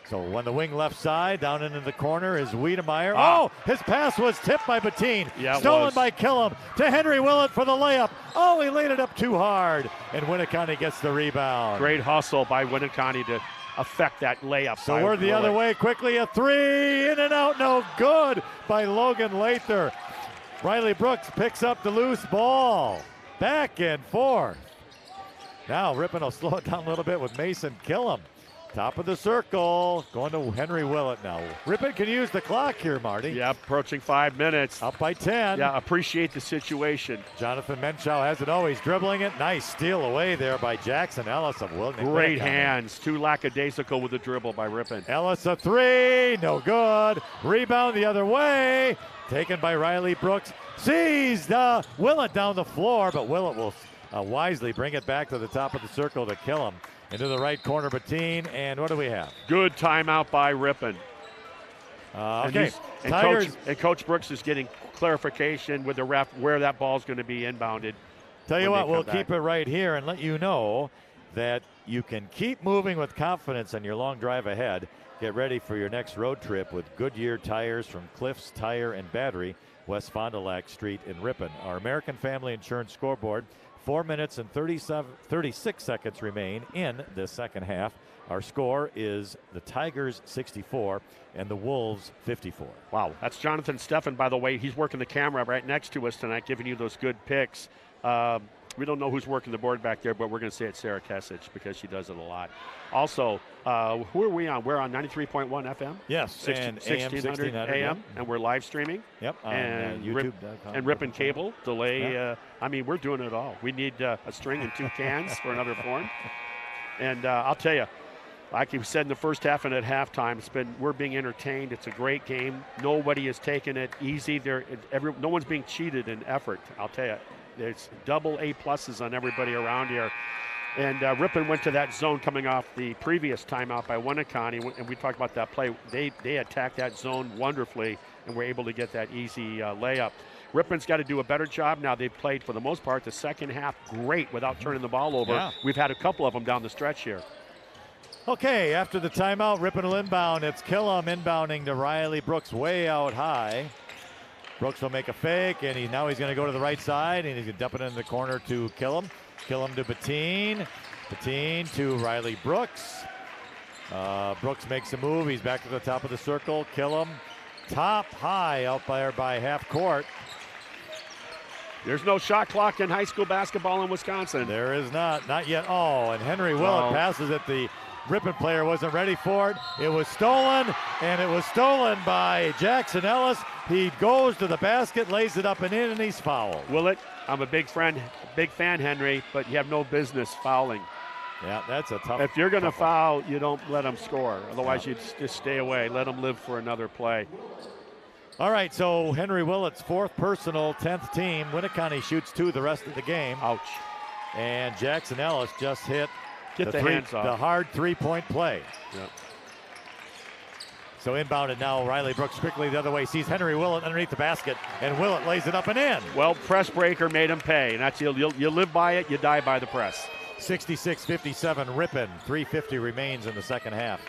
So when the wing left side, down into the corner is Wiedemeyer. Oh, his pass was tipped by Bettine. Yeah, Stolen by Killam to Henry Willett for the layup. Oh, he laid it up too hard, and Winneconne gets the rebound. Great hustle by Winneconne to affect that layup. So we're the other way quickly. A three, in and out, no good by Logan Lather. Riley Brooks picks up the loose ball. Back and forth. Now Ripon will slow it down a little bit with Mason Killam. Top of the circle, going to Henry Willett now. Ripon can use the clock here, Marty. Yeah, approaching 5 minutes. Up by 10. Yeah, appreciate the situation. Jonathan Menschow has it always dribbling it. Nice steal away there by Jackson Ellis of Winneconne. Great hands. Too lackadaisical with the dribble by Ripon. Ellis a three, no good. Rebound the other way, taken by Riley Brooks. Seized Willett down the floor, but Willett will wisely bring it back to the top of the circle to Killam. Into the right corner, Bettine, and what do we have? Good timeout by Ripon. Okay, and Coach Brooks is getting clarification with the ref where that ball's going to be inbounded. Tell you what, we'll keep it right here and let you know that you can keep moving with confidence on your long drive ahead. Get ready for your next road trip with Goodyear tires from Cliffs Tire and Battery, West Fond du Lac Street in Ripon. Our American Family Insurance scoreboard. 4 minutes and 36 seconds remain in this second half. Our score is the Tigers 64 and the Wolves 54. Wow, that's Jonathan Steffen, by the way. He's working the camera right next to us tonight, giving you those good picks. We don't know who's working the board back there, but we're going to say it's Sarah Kesich because she does it a lot. Also, who are we on? We're on 93.1 FM. Yes, and 1600 AM, and we're live streaming. Yep, on YouTube.com. And Ripon Cable, delay. Yeah. I mean, we're doing it all. We need a string and two cans for another form. And I'll tell you, like you said in the first half and at halftime, we're being entertained. It's a great game. Nobody is taking it easy. No one's being cheated in effort. I'll tell you, there's double A pluses on everybody around here. And Ripon went to that zone coming off the previous timeout by Winneconne, and we talked about that play. They attacked that zone wonderfully and were able to get that easy layup. Ripon's got to do a better job now. They've played, for the most part, the second half great without turning the ball over. Yeah. We've had a couple of them down the stretch here. Okay, after the timeout, Ripon will inbound. It's Killam inbounding to Riley Brooks way out high. Brooks will make a fake, and now he's going to go to the right side, and he's going to dump it in the corner to Killam. Killam to Bettine. Bettine to Riley Brooks. Brooks makes a move. He's back to the top of the circle. Killam top high out there by half court. There's no shot clock in high school basketball in Wisconsin. There is not yet. Oh, and Henry Willett passes it. The Ripon player wasn't ready for it. It was stolen, and it was stolen by Jackson Ellis. He goes to the basket, lays it up and in, and he's fouled. Willett, I'm a big fan, Henry, but you have no business fouling. Yeah, that's a tough. If you're going to foul, you don't let them score. Otherwise, you just stay away. Let them live for another play. All right, so Henry Willett's fourth personal, 10th team. Winneconne shoots two the rest of the game. Ouch. And Jackson Ellis just hit hands off. The hard three-point play. Yep. So inbounded now, Riley Brooks quickly the other way, sees Henry Willett underneath the basket, and Willett lays it up and in. Well, press breaker made him pay, and that's you live by it, you die by the press. 66-57 Ripon, 3:50 remains in the second half.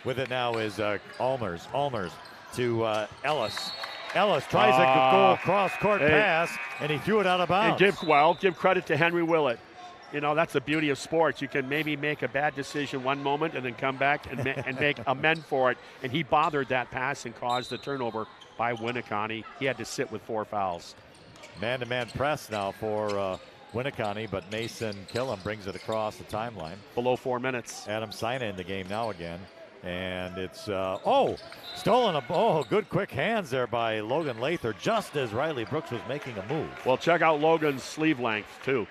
With it now is Allmers. Allmers to Ellis. Ellis tries a goal cross-court pass, and he threw it out of bounds. And give credit to Henry Willett. You know, that's the beauty of sports. You can maybe make a bad decision one moment and then come back and make amend for it. And he bothered that pass and caused the turnover by Winneconne. He had to sit with 4 fouls. Man-to-man press now for Winneconne, but Mason Killam brings it across the timeline. Below 4 minutes. Adam Sina in the game now again. And it's, stolen. Good quick hands there by Logan Lather just as Riley Brooks was making a move. Well, check out Logan's sleeve length, too.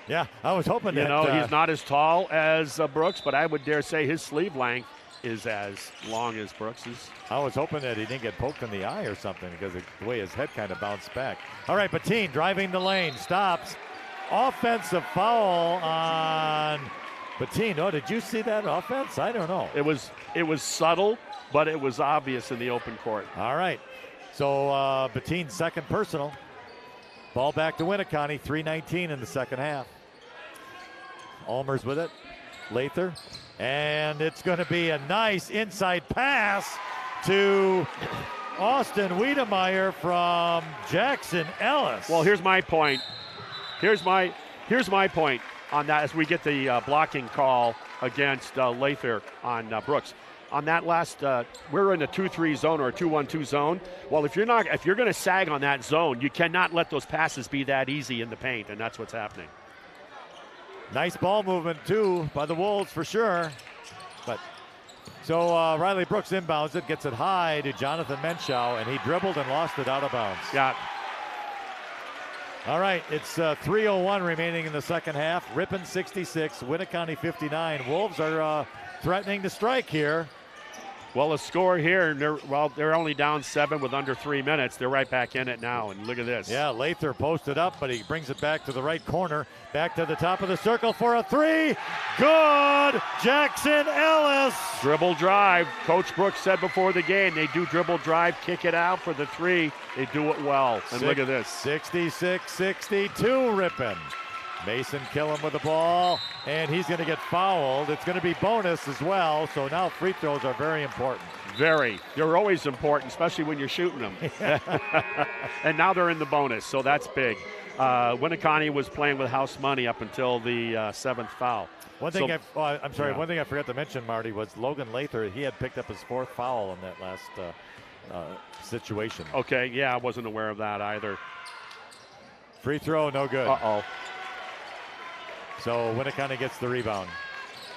Yeah, I was hoping You that. know, he's not as tall as Brooks, but I would dare say his sleeve length is as long as Brooks's. I was hoping that he didn't get poked in the eye or something because of the way his head kind of bounced back. All right, Bettine driving the lane, stops. Offensive foul on Bettine. Oh, did you see that offense? I don't know. It was subtle, but it was obvious in the open court. All right, so Bettine's second personal. Ball back to Winneconne, 3:19 in the second half. Allmer's with it, Lather, and it's going to be a nice inside pass to Austin Wiedemeyer from Jackson Ellis. Well, here's my point. Here's my point on that as we get the blocking call against Lather on Brooks. On that last, we're in a 2-3 zone or a 2-1-2 zone. Well, if you're going to sag on that zone, you cannot let those passes be that easy in the paint, and that's what's happening. Nice ball movement too by the Wolves for sure. But so Riley Brooks inbounds it, gets it high to Jonathan Menschow, and he dribbled and lost it out of bounds. Yeah. All right, it's 3:01 remaining in the second half. Ripon 66, Winneconne 59. Wolves are threatening to strike here. Well, a score here, and they're only down 7 with under 3 minutes. They're right back in it now, and look at this. Yeah, Lather posted up, but he brings it back to the right corner. Back to the top of the circle for a three. Good! Jackson Ellis! Dribble drive. Coach Brooks said before the game, they do dribble drive, kick it out for the three. They do it well, and look at this. 66-62 Ripon. Mason Killam with the ball, and he's going to get fouled. It's going to be bonus as well, so now free throws are very important. Very. They're always important, especially when you're shooting them. And now they're in the bonus, so that's big. Winneconne was playing with house money up until the seventh foul. One thing One thing I forgot to mention, Marty, was Logan Lather. He had picked up his fourth foul in that last situation. Okay, yeah, I wasn't aware of that either. Free throw, no good. Uh-oh. So Winneconne gets the rebound.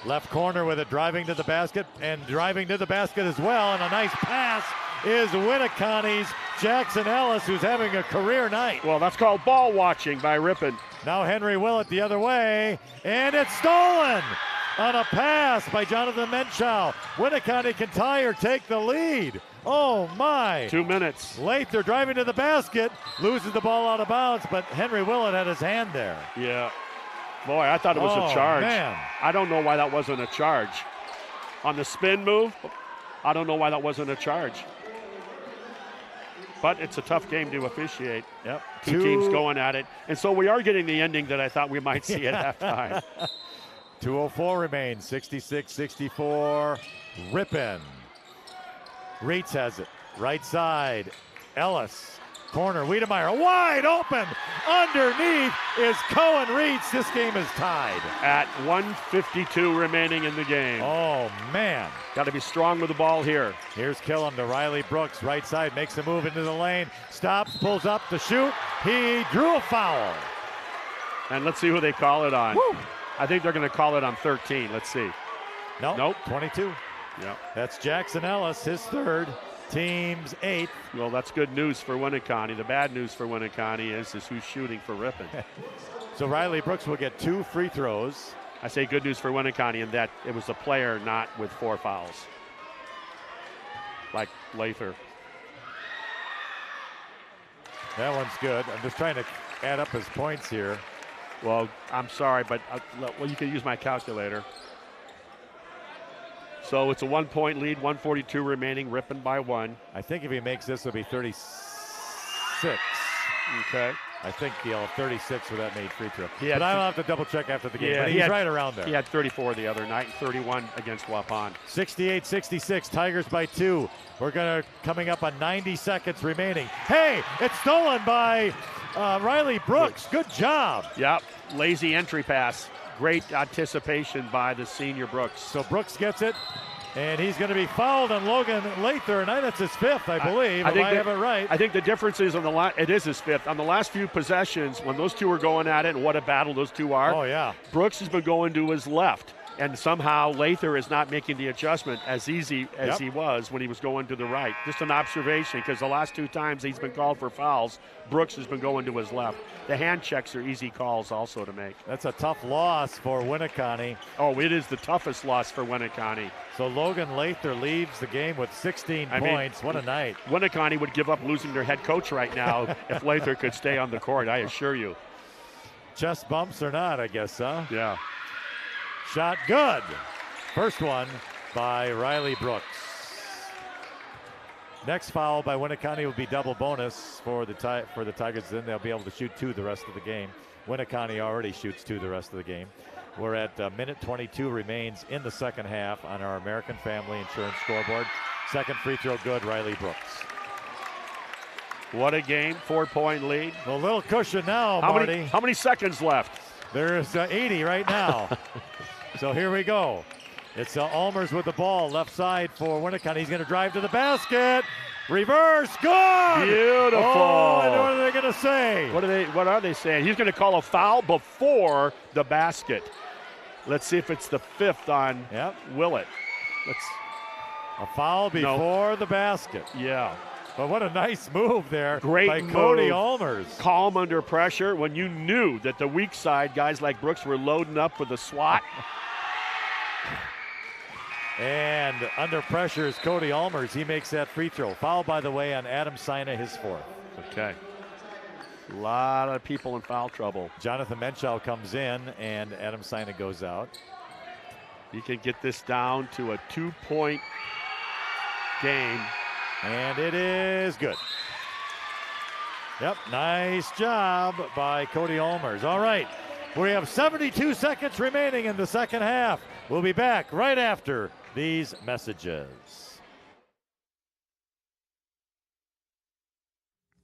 Left corner with it, driving to the basket, and driving to the basket as well. And a nice pass is Winneconne's Jackson Ellis, who's having a career night. Well, that's called ball watching by Ripon. Now Henry Willett the other way, and it's stolen on a pass by Jonathan Menschow. Winneconne can tie or take the lead. Oh, my. 2 minutes. Lather driving to the basket, loses the ball out of bounds, but Henry Willett had his hand there. Yeah. Boy, I thought it was a charge. Man. I don't know why that wasn't a charge. On the spin move, I don't know why that wasn't a charge. But it's a tough game to officiate. Yep. Two teams going at it. And so we are getting the ending that I thought we might see at halftime. 2:04 remains, 66-64, Ripon. Reitz has it, right side, Ellis, corner, Wiedemeyer, wide open, underneath is Cohen Reitz. This game is tied. At 1:52 remaining in the game. Oh, man. Got to be strong with the ball here. Here's Killam to Riley Brooks, right side, makes a move into the lane, stops, pulls up to shoot. He drew a foul. And let's see who they call it on. Woo. I think they're going to call it on 13. Let's see. Nope. 22. Yeah. That's Jackson Ellis, his third, team's eighth. Well, that's good news for Winneconne. The bad news for Winneconne is who's shooting for Ripon. So Riley Brooks will get 2 free throws. I say good news for Winneconne in that it was the player not with 4 fouls. Like Lather. That one's good. I'm just trying to add up his points here. Well, I'm sorry, but you can use my calculator. So it's a 1-point lead, 1:42 remaining, Ripon by 1. I think if he makes this, it'll be 36. Okay. I think he'll have 36 with that made free throw. But I'll have to double check after the game. Yeah, but he's right around there. He had 34 the other night and 31 against Waupun. 68-66, Tigers by 2. We're coming up on 90 seconds remaining. Hey, it's stolen by Riley Brooks. Good job. Yep, lazy entry pass. Great anticipation by the senior Brooks. So Brooks gets it, and he's going to be fouled on Logan Lather, and that's his 5th, I believe. I have it right. I think the difference is it is his 5th. On the last few possessions, when those two are going at it, and what a battle those two are. Oh, yeah. Brooks has been going to his left. And somehow Lather is not making the adjustment as easy as he was when he was going to the right. Just an observation, because the last 2 times he's been called for fouls, Brooks has been going to his left. The hand checks are easy calls also to make. That's a tough loss for Winneconne. Oh, it is the toughest loss for Winneconne. So Logan Lather leaves the game with 16 points. What a night. Winneconne would give up losing their head coach right now if Lather could stay on the court, I assure you. Chest bumps or not, I guess, huh? Yeah. Shot good. First one by Riley Brooks. Next foul by Winneconne will be double bonus for the Tigers. Then they'll be able to shoot 2 the rest of the game. Winneconne already shoots 2 the rest of the game. We're at minute 22 remains in the second half on our American Family Insurance scoreboard. Second free throw good, Riley Brooks. What a game, 4-point lead. A little cushion now, Marty. How many seconds left? There's 80 right now. So here we go. It's Almers with the ball, left side for Winneconne. He's going to drive to the basket. Reverse, good! Beautiful. Oh, and what are they going to say? What are they saying? He's going to call a foul before the basket. Let's see if it's the 5th on Willett. A foul before the basket. Yeah. But what a nice move there by move. Cody Almers. Calm under pressure when you knew that the weak side guys like Brooks were loading up with a SWAT. And under pressure is Cody Almers. He makes that free throw. Foul, by the way, on Adam Sina, his 4th. Okay. A lot of people in foul trouble. Jonathan Menchow comes in, and Adam Sina goes out. You can get this down to a 2-point game. And it is good. Yep, nice job by Cody Almers. All right, we have 72 seconds remaining in the second half. We'll be back right after these messages.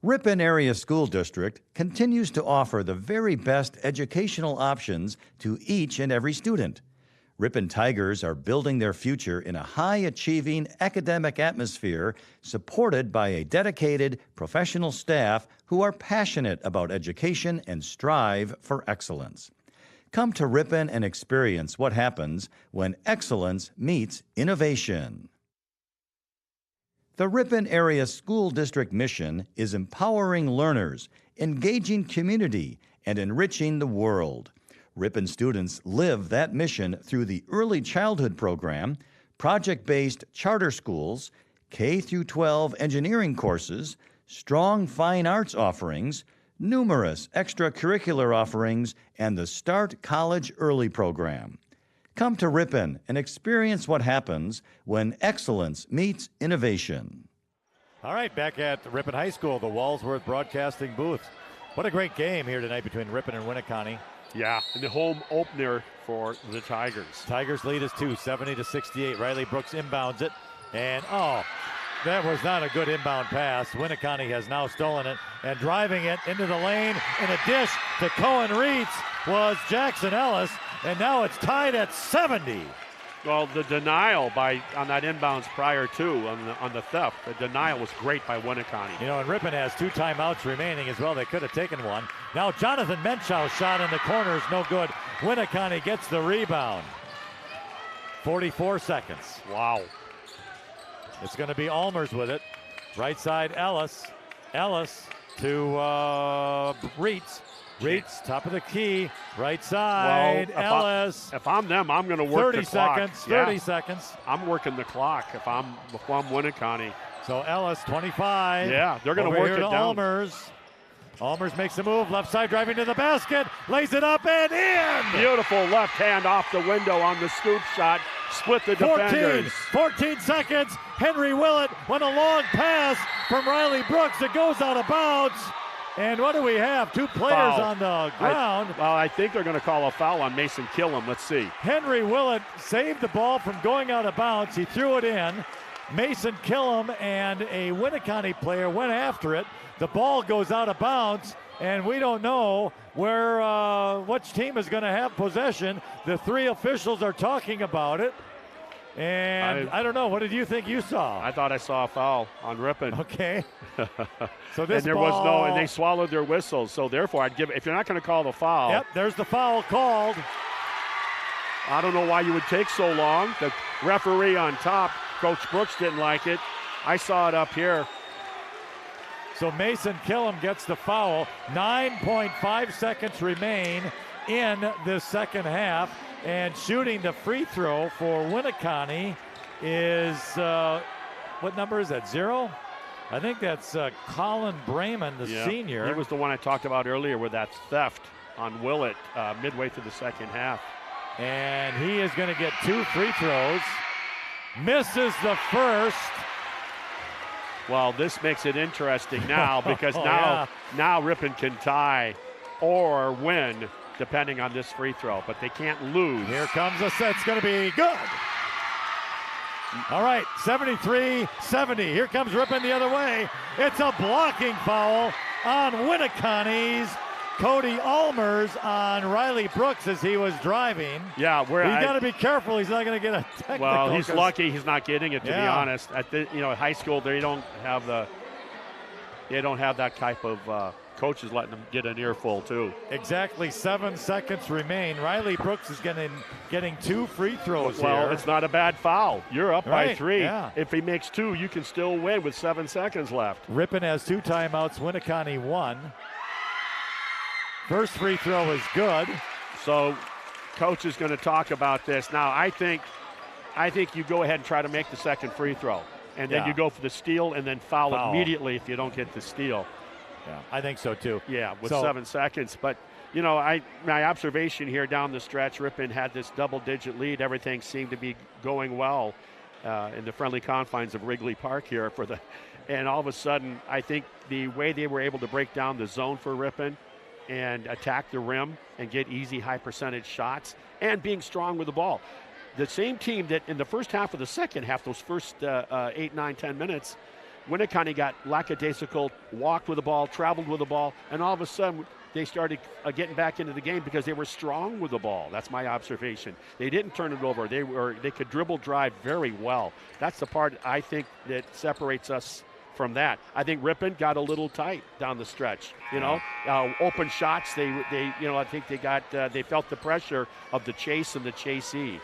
Ripon Area School District continues to offer the very best educational options to each and every student. Ripon Tigers are building their future in a high-achieving academic atmosphere supported by a dedicated professional staff who are passionate about education and strive for excellence. Come to Ripon and experience what happens when excellence meets innovation. The Ripon Area School District mission is empowering learners, engaging community, and enriching the world. Ripon students live that mission through the Early Childhood Program, project-based charter schools, K-12 engineering courses, strong fine arts offerings, numerous extracurricular offerings, and the Start College Early program. Come to Ripon and experience what happens when excellence meets innovation. All right, back at Ripon High School, the Walsworth Broadcasting booth. What a great game here tonight between Ripon and Winneconne. Yeah, and the home opener for the Tigers. Tigers lead is 70-68. Riley Brooks inbounds it, and that was not a good inbound pass. Winneconne has now stolen it, and driving it into the lane in a dish to Cohen Reitz was Jackson Ellis, and now it's tied at 70. Well, the denial on that inbounds prior to on the theft, the denial was great by Winneconne. You know, and Ripon has 2 timeouts remaining as well. They could have taken one. Now Jonathan Menchow shot in the corner is no good. Winneconne gets the rebound. 44 seconds. Wow. It's going to be Almers with it. Right side Ellis. Ellis to Reitz. Reitz, top of the key, right side, Ellis. If I'm them, I'm going to work the clock. 30 seconds. I'm working the clock if I'm Winneconne. So Ellis, 25. Yeah, they're going to work it down. Almers. Almers makes a move, left side driving to the basket, lays it up and in. Beautiful left hand off the window on the scoop shot. Split the defenders. 14 seconds. Henry Willett went a long pass from Riley Brooks. It goes out of bounds. And what do we have? 2 players on the ground. I think they're going to call a foul on Mason Killam. Let's see. Henry Willett saved the ball from going out of bounds. He threw it in. Mason Killam and a Winneconne player went after it. The ball goes out of bounds, and we don't know which team is going to have possession. The 3 officials are talking about it. And I don't know. What did you think you saw? I thought I saw a foul on Ripon. Okay. So this and there was no, and they swallowed their whistles. So therefore, I'd give. If you're not going to call the foul. Yep. There's the foul called. I don't know why you would take so long. The referee on top, Coach Brooks, didn't like it. I saw it up here. So Mason Killam gets the foul. 9.5 seconds remain in the second half. And shooting the free throw for Winneconne is, what number is that, 0? I think that's Colin Brayman, the senior. He was the one I talked about earlier with that theft on Willett midway through the second half. And he is going to get 2 free throws. Misses the first. Well, this makes it interesting now because now Ripon can tie or win depending on this free throw, but they can't lose. Here comes a set. It's going to be good. All right, 73-70. Here comes Ripon the other way. It's a blocking foul on Winneconne's Cody Almers on Riley Brooks as he was driving. Yeah, he's got to be careful. He's not going to get a technical. Well, he's lucky he's not getting it, to be honest. At the high school, they don't have that type of coaches letting them get an earful too. Exactly 7 seconds remain. Riley Brooks is getting 2 free throws here. Well, it's not a bad foul. You're up by 3. Yeah. If he makes 2, you can still win with 7 seconds left. Ripon has 2 timeouts. Winneconne 1. First free throw is good. So, coach is going to talk about this now. I think you go ahead and try to make the second free throw, and then you go for the steal and then foul immediately if you don't get the steal. Yeah, I think so too. Yeah, with 7 seconds. But, my observation here down the stretch, Ripon had this double-digit lead. Everything seemed to be going well in the friendly confines of Wrigley Park here and all of a sudden, I think the way they were able to break down the zone for Ripon and attack the rim and get easy high-percentage shots and being strong with the ball. The same team that in the first half of the second half, those first 8, 9, 10 minutes, Winneconne got lackadaisical, walked with the ball, traveled with the ball, and all of a sudden they started getting back into the game because they were strong with the ball. That's my observation. They didn't turn it over. They could dribble drive very well. That's the part I think that separates us from that. I think Ripon got a little tight down the stretch. Open shots. I think they felt the pressure of the chase and the chasee.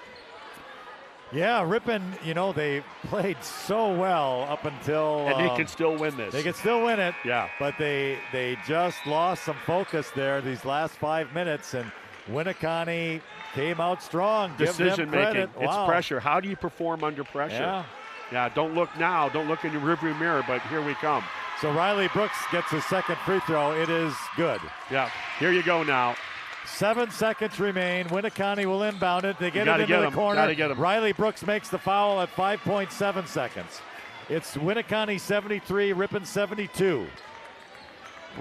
Yeah, Ripon, they played so well up until... And they can still win this. They can still win it. Yeah. But they just lost some focus there these last 5 minutes, and Winneconne came out strong. Decision making. It's pressure. How do you perform under pressure? Yeah, don't look now. Don't look in your rearview mirror, but here we come. So Riley Brooks gets his second free throw. It is good. Yeah, here you go now. 7 seconds remain. Winneconne will inbound it. They get it into the corner. Riley Brooks makes the foul at 5.7 seconds. It's Winneconne 73, Ripon 72.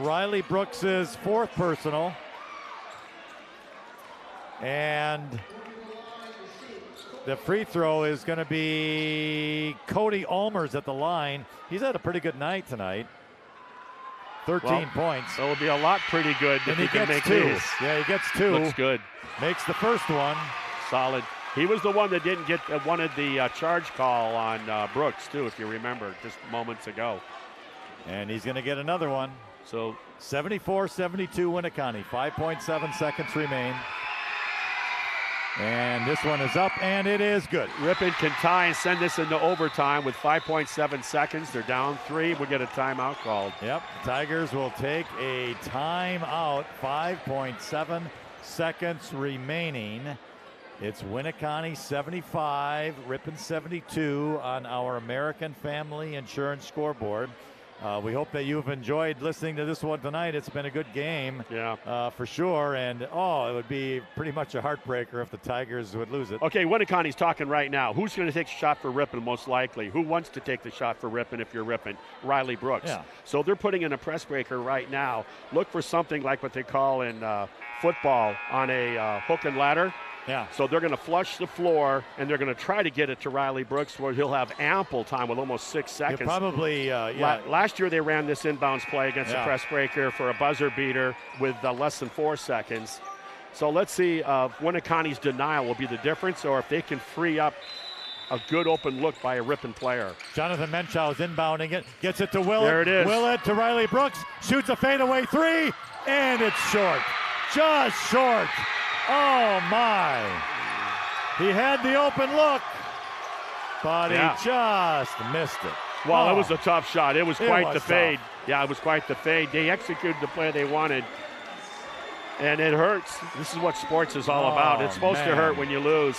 Riley Brooks' 4th personal. And the free throw is going to be Cody Almers at the line. He's had a pretty good night tonight. 13 points. So it'll be a lot pretty good if he can make 2. these. Yeah, he gets 2. Looks good. Makes the first one. Solid. He was the one that didn't get wanted the charge call on Brooks, too, if you remember, just moments ago. And he's going to get another one. So 74-72 Winneconne. 5.7 seconds remain. And this one is up, and it is good. Ripon can tie and send this into overtime with 5.7 seconds. They're down 3. We'll get a timeout called. Yep, Tigers will take a timeout. 5.7 seconds remaining. It's Winneconne 75, Ripon 72 on our American Family Insurance scoreboard. We hope that you've enjoyed listening to this one tonight. It's been a good game, for sure. And, it would be pretty much a heartbreaker if the Tigers would lose it. Okay, Winneconne's talking right now. Who's going to take a shot for Ripon most likely? Who wants to take the shot for Ripon if you're Ripon? Riley Brooks. Yeah. So they're putting in a press breaker right now. Look for something like what they call in football on a hook and ladder. Yeah. So they're going to flush the floor, and they're going to try to get it to Riley Brooks where he'll have ample time with almost 6 seconds. Probably, Last year they ran this inbounds play against the press breaker for a buzzer beater with less than 4 seconds. So let's see if Winneconne's denial will be the difference or if they can free up a good open look by a Ripon player. Jonathan Menchow is inbounding it, gets it to Willett. There it is. Willett to Riley Brooks, shoots a fadeaway 3, and it's short. Just short. Oh, my. He had the open look, but Yeah. he just missed it. Well, it was a tough shot. It was quite the was fade. tough. Yeah, it was quite the fade. They executed the play they wanted, and it hurts. This is what sports is all about. It's supposed to hurt when you lose.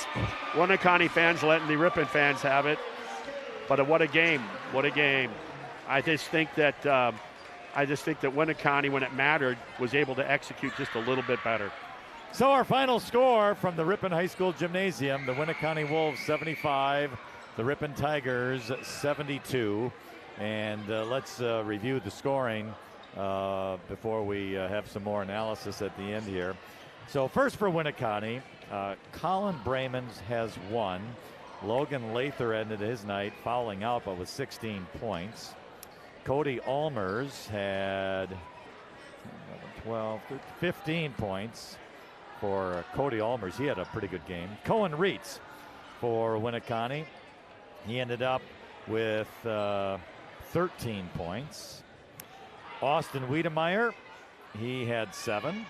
Winneconne fans letting the Ripon fans have it, but what a game! What a game! I just think that Winneconne, when it mattered, was able to execute just a little bit better. So our final score from the Ripon High School Gymnasium: the Winneconne Wolves 75, the Ripon Tigers 72. And let's review the scoring before we have some more analysis at the end here. So first for Winneconne, Colin Bramans has 1. Logan Lather ended his night fouling out, but with 16 points. Cody Allmers had 12, 13, 15 points for Cody Allmers. He had a pretty good game. Cohen Reitz for Winneconne. He ended up with 13 points. Austin Wiedemeyer, he had 7.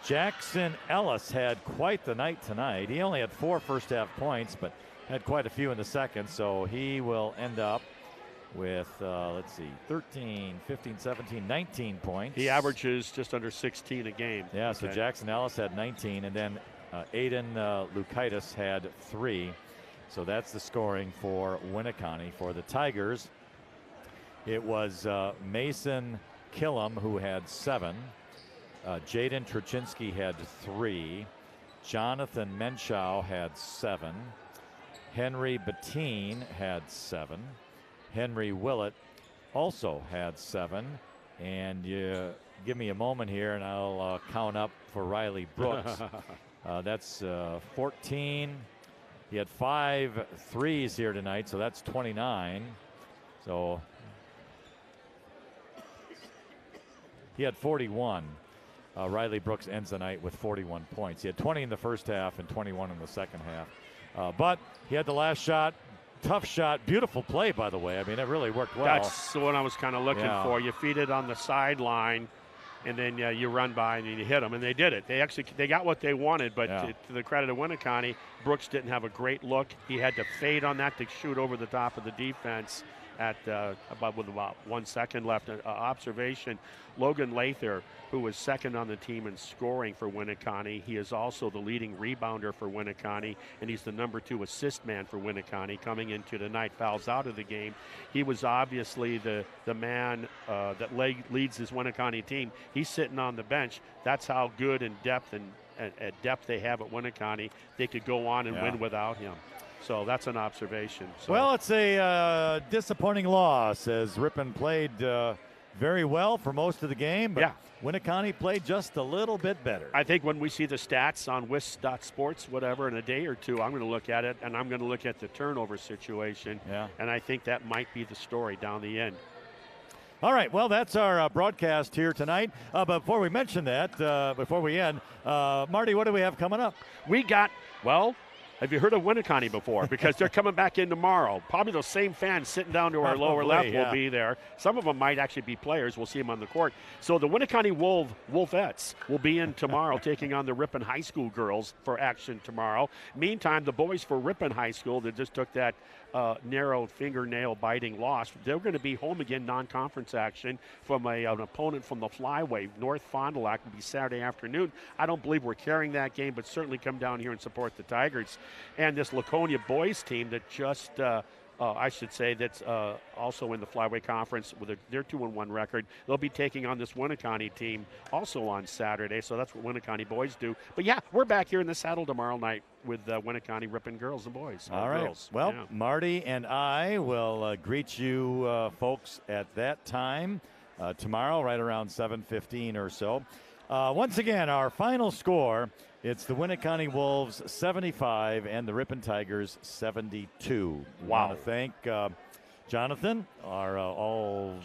Jackson Ellis had quite the night tonight. He only had 4 first half points, but had quite a few in the second, so he will end up with, 13, 15, 17, 19 points. He averages just under 16 a game. Yeah, so Jackson Ellis had 19, and then Aiden Lukaitis had 3. So that's the scoring for Winneconne. For the Tigers, it was Mason Killam who had 7. Jaden Truchinski had 3. Jonathan Menschow had 7. Henry Bettine had 7. Henry Willett also had 7. And you give me a moment here and I'll count up for Riley Brooks. That's 14. He had 5 threes here tonight, so that's 29. So he had 41. Riley Brooks ends the night with 41 points. He had 20 in the first half and 21 in the second half. But he had the last shot. Tough shot. Beautiful play, by the way. I mean, it really worked well. That's the one I was kind of looking for. You feed it on the sideline, and then you run by and you hit them, and they did it. They got what they wanted, but to the credit of Winneconne, Brooks didn't have a great look. He had to fade on that to shoot over the top of the defense at with about 1 second left. Observation, Logan Lather, who was second on the team in scoring for Winneconne. He is also the leading rebounder for Winneconne, and he's the number 2 assist man for Winneconne. Coming into tonight, fouls out of the game. He was obviously the man that leads his Winneconne team. He's sitting on the bench. That's how good in depth and at depth they have at Winneconne. They could go on and win without him. So that's an observation. So. Well, it's a disappointing loss as Ripon played very well for most of the game, but Winneconne played just a little bit better. I think when we see the stats on WIS.sports, whatever, in a day or two, I'm going to look at it, and I'm going to look at the turnover situation, and I think that might be the story down the end. All right, well, that's our broadcast here tonight. But before we mention that, before we end, Marty, what do we have coming up? We got, have you heard of Winneconne before? Because they're coming back in tomorrow. Probably those same fans sitting down to our lower left will be there. Some of them might actually be players. We'll see them on the court. So the Winneconne Wolvettes will be in tomorrow taking on the Ripon High School girls for action tomorrow. Meantime, the boys for Ripon High School that just took that narrow fingernail-biting loss, they're going to be home again, non-conference action from an opponent from the Flyway. North Fond du Lac will be Saturday afternoon. I don't believe we're carrying that game, but certainly come down here and support the Tigers. And this Laconia boys team that just, that's also in the Flyway Conference with their 2-1 record. They'll be taking on this Winneconne team also on Saturday, so that's what Winneconne boys do. But we're back here in the saddle tomorrow night with Winneconne Ripon girls and boys. All right. Girls. Well, Marty and I will greet you folks at that time tomorrow, right around 7:15 or so. Once again, our final score, it's the Winneconne Wolves 75 and the Ripon Tigers 72. Wow. I want to thank Jonathan, our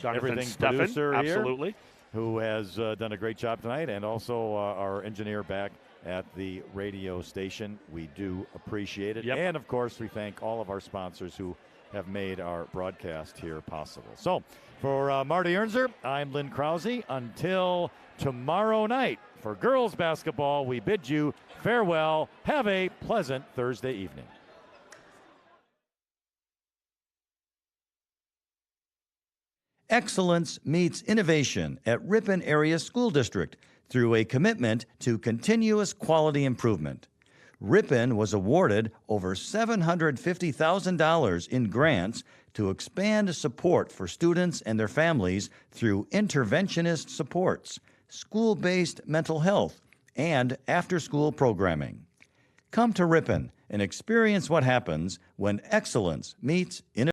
everything Steffen, producer absolutely, here, who has done a great job tonight, and also our engineer back at the radio station. We do appreciate it. Yep. And, of course, we thank all of our sponsors who have made our broadcast here possible. So, for Marty Ernzer, I'm Lynn Krause. Until tomorrow night for girls basketball, we bid you farewell. Have a pleasant Thursday evening. Excellence meets innovation at Ripon Area School District through a commitment to continuous quality improvement. Ripon was awarded over $750,000 in grants to expand support for students and their families through interventionist supports, school-based mental health, and after-school programming. Come to Ripon and experience what happens when excellence meets innovation.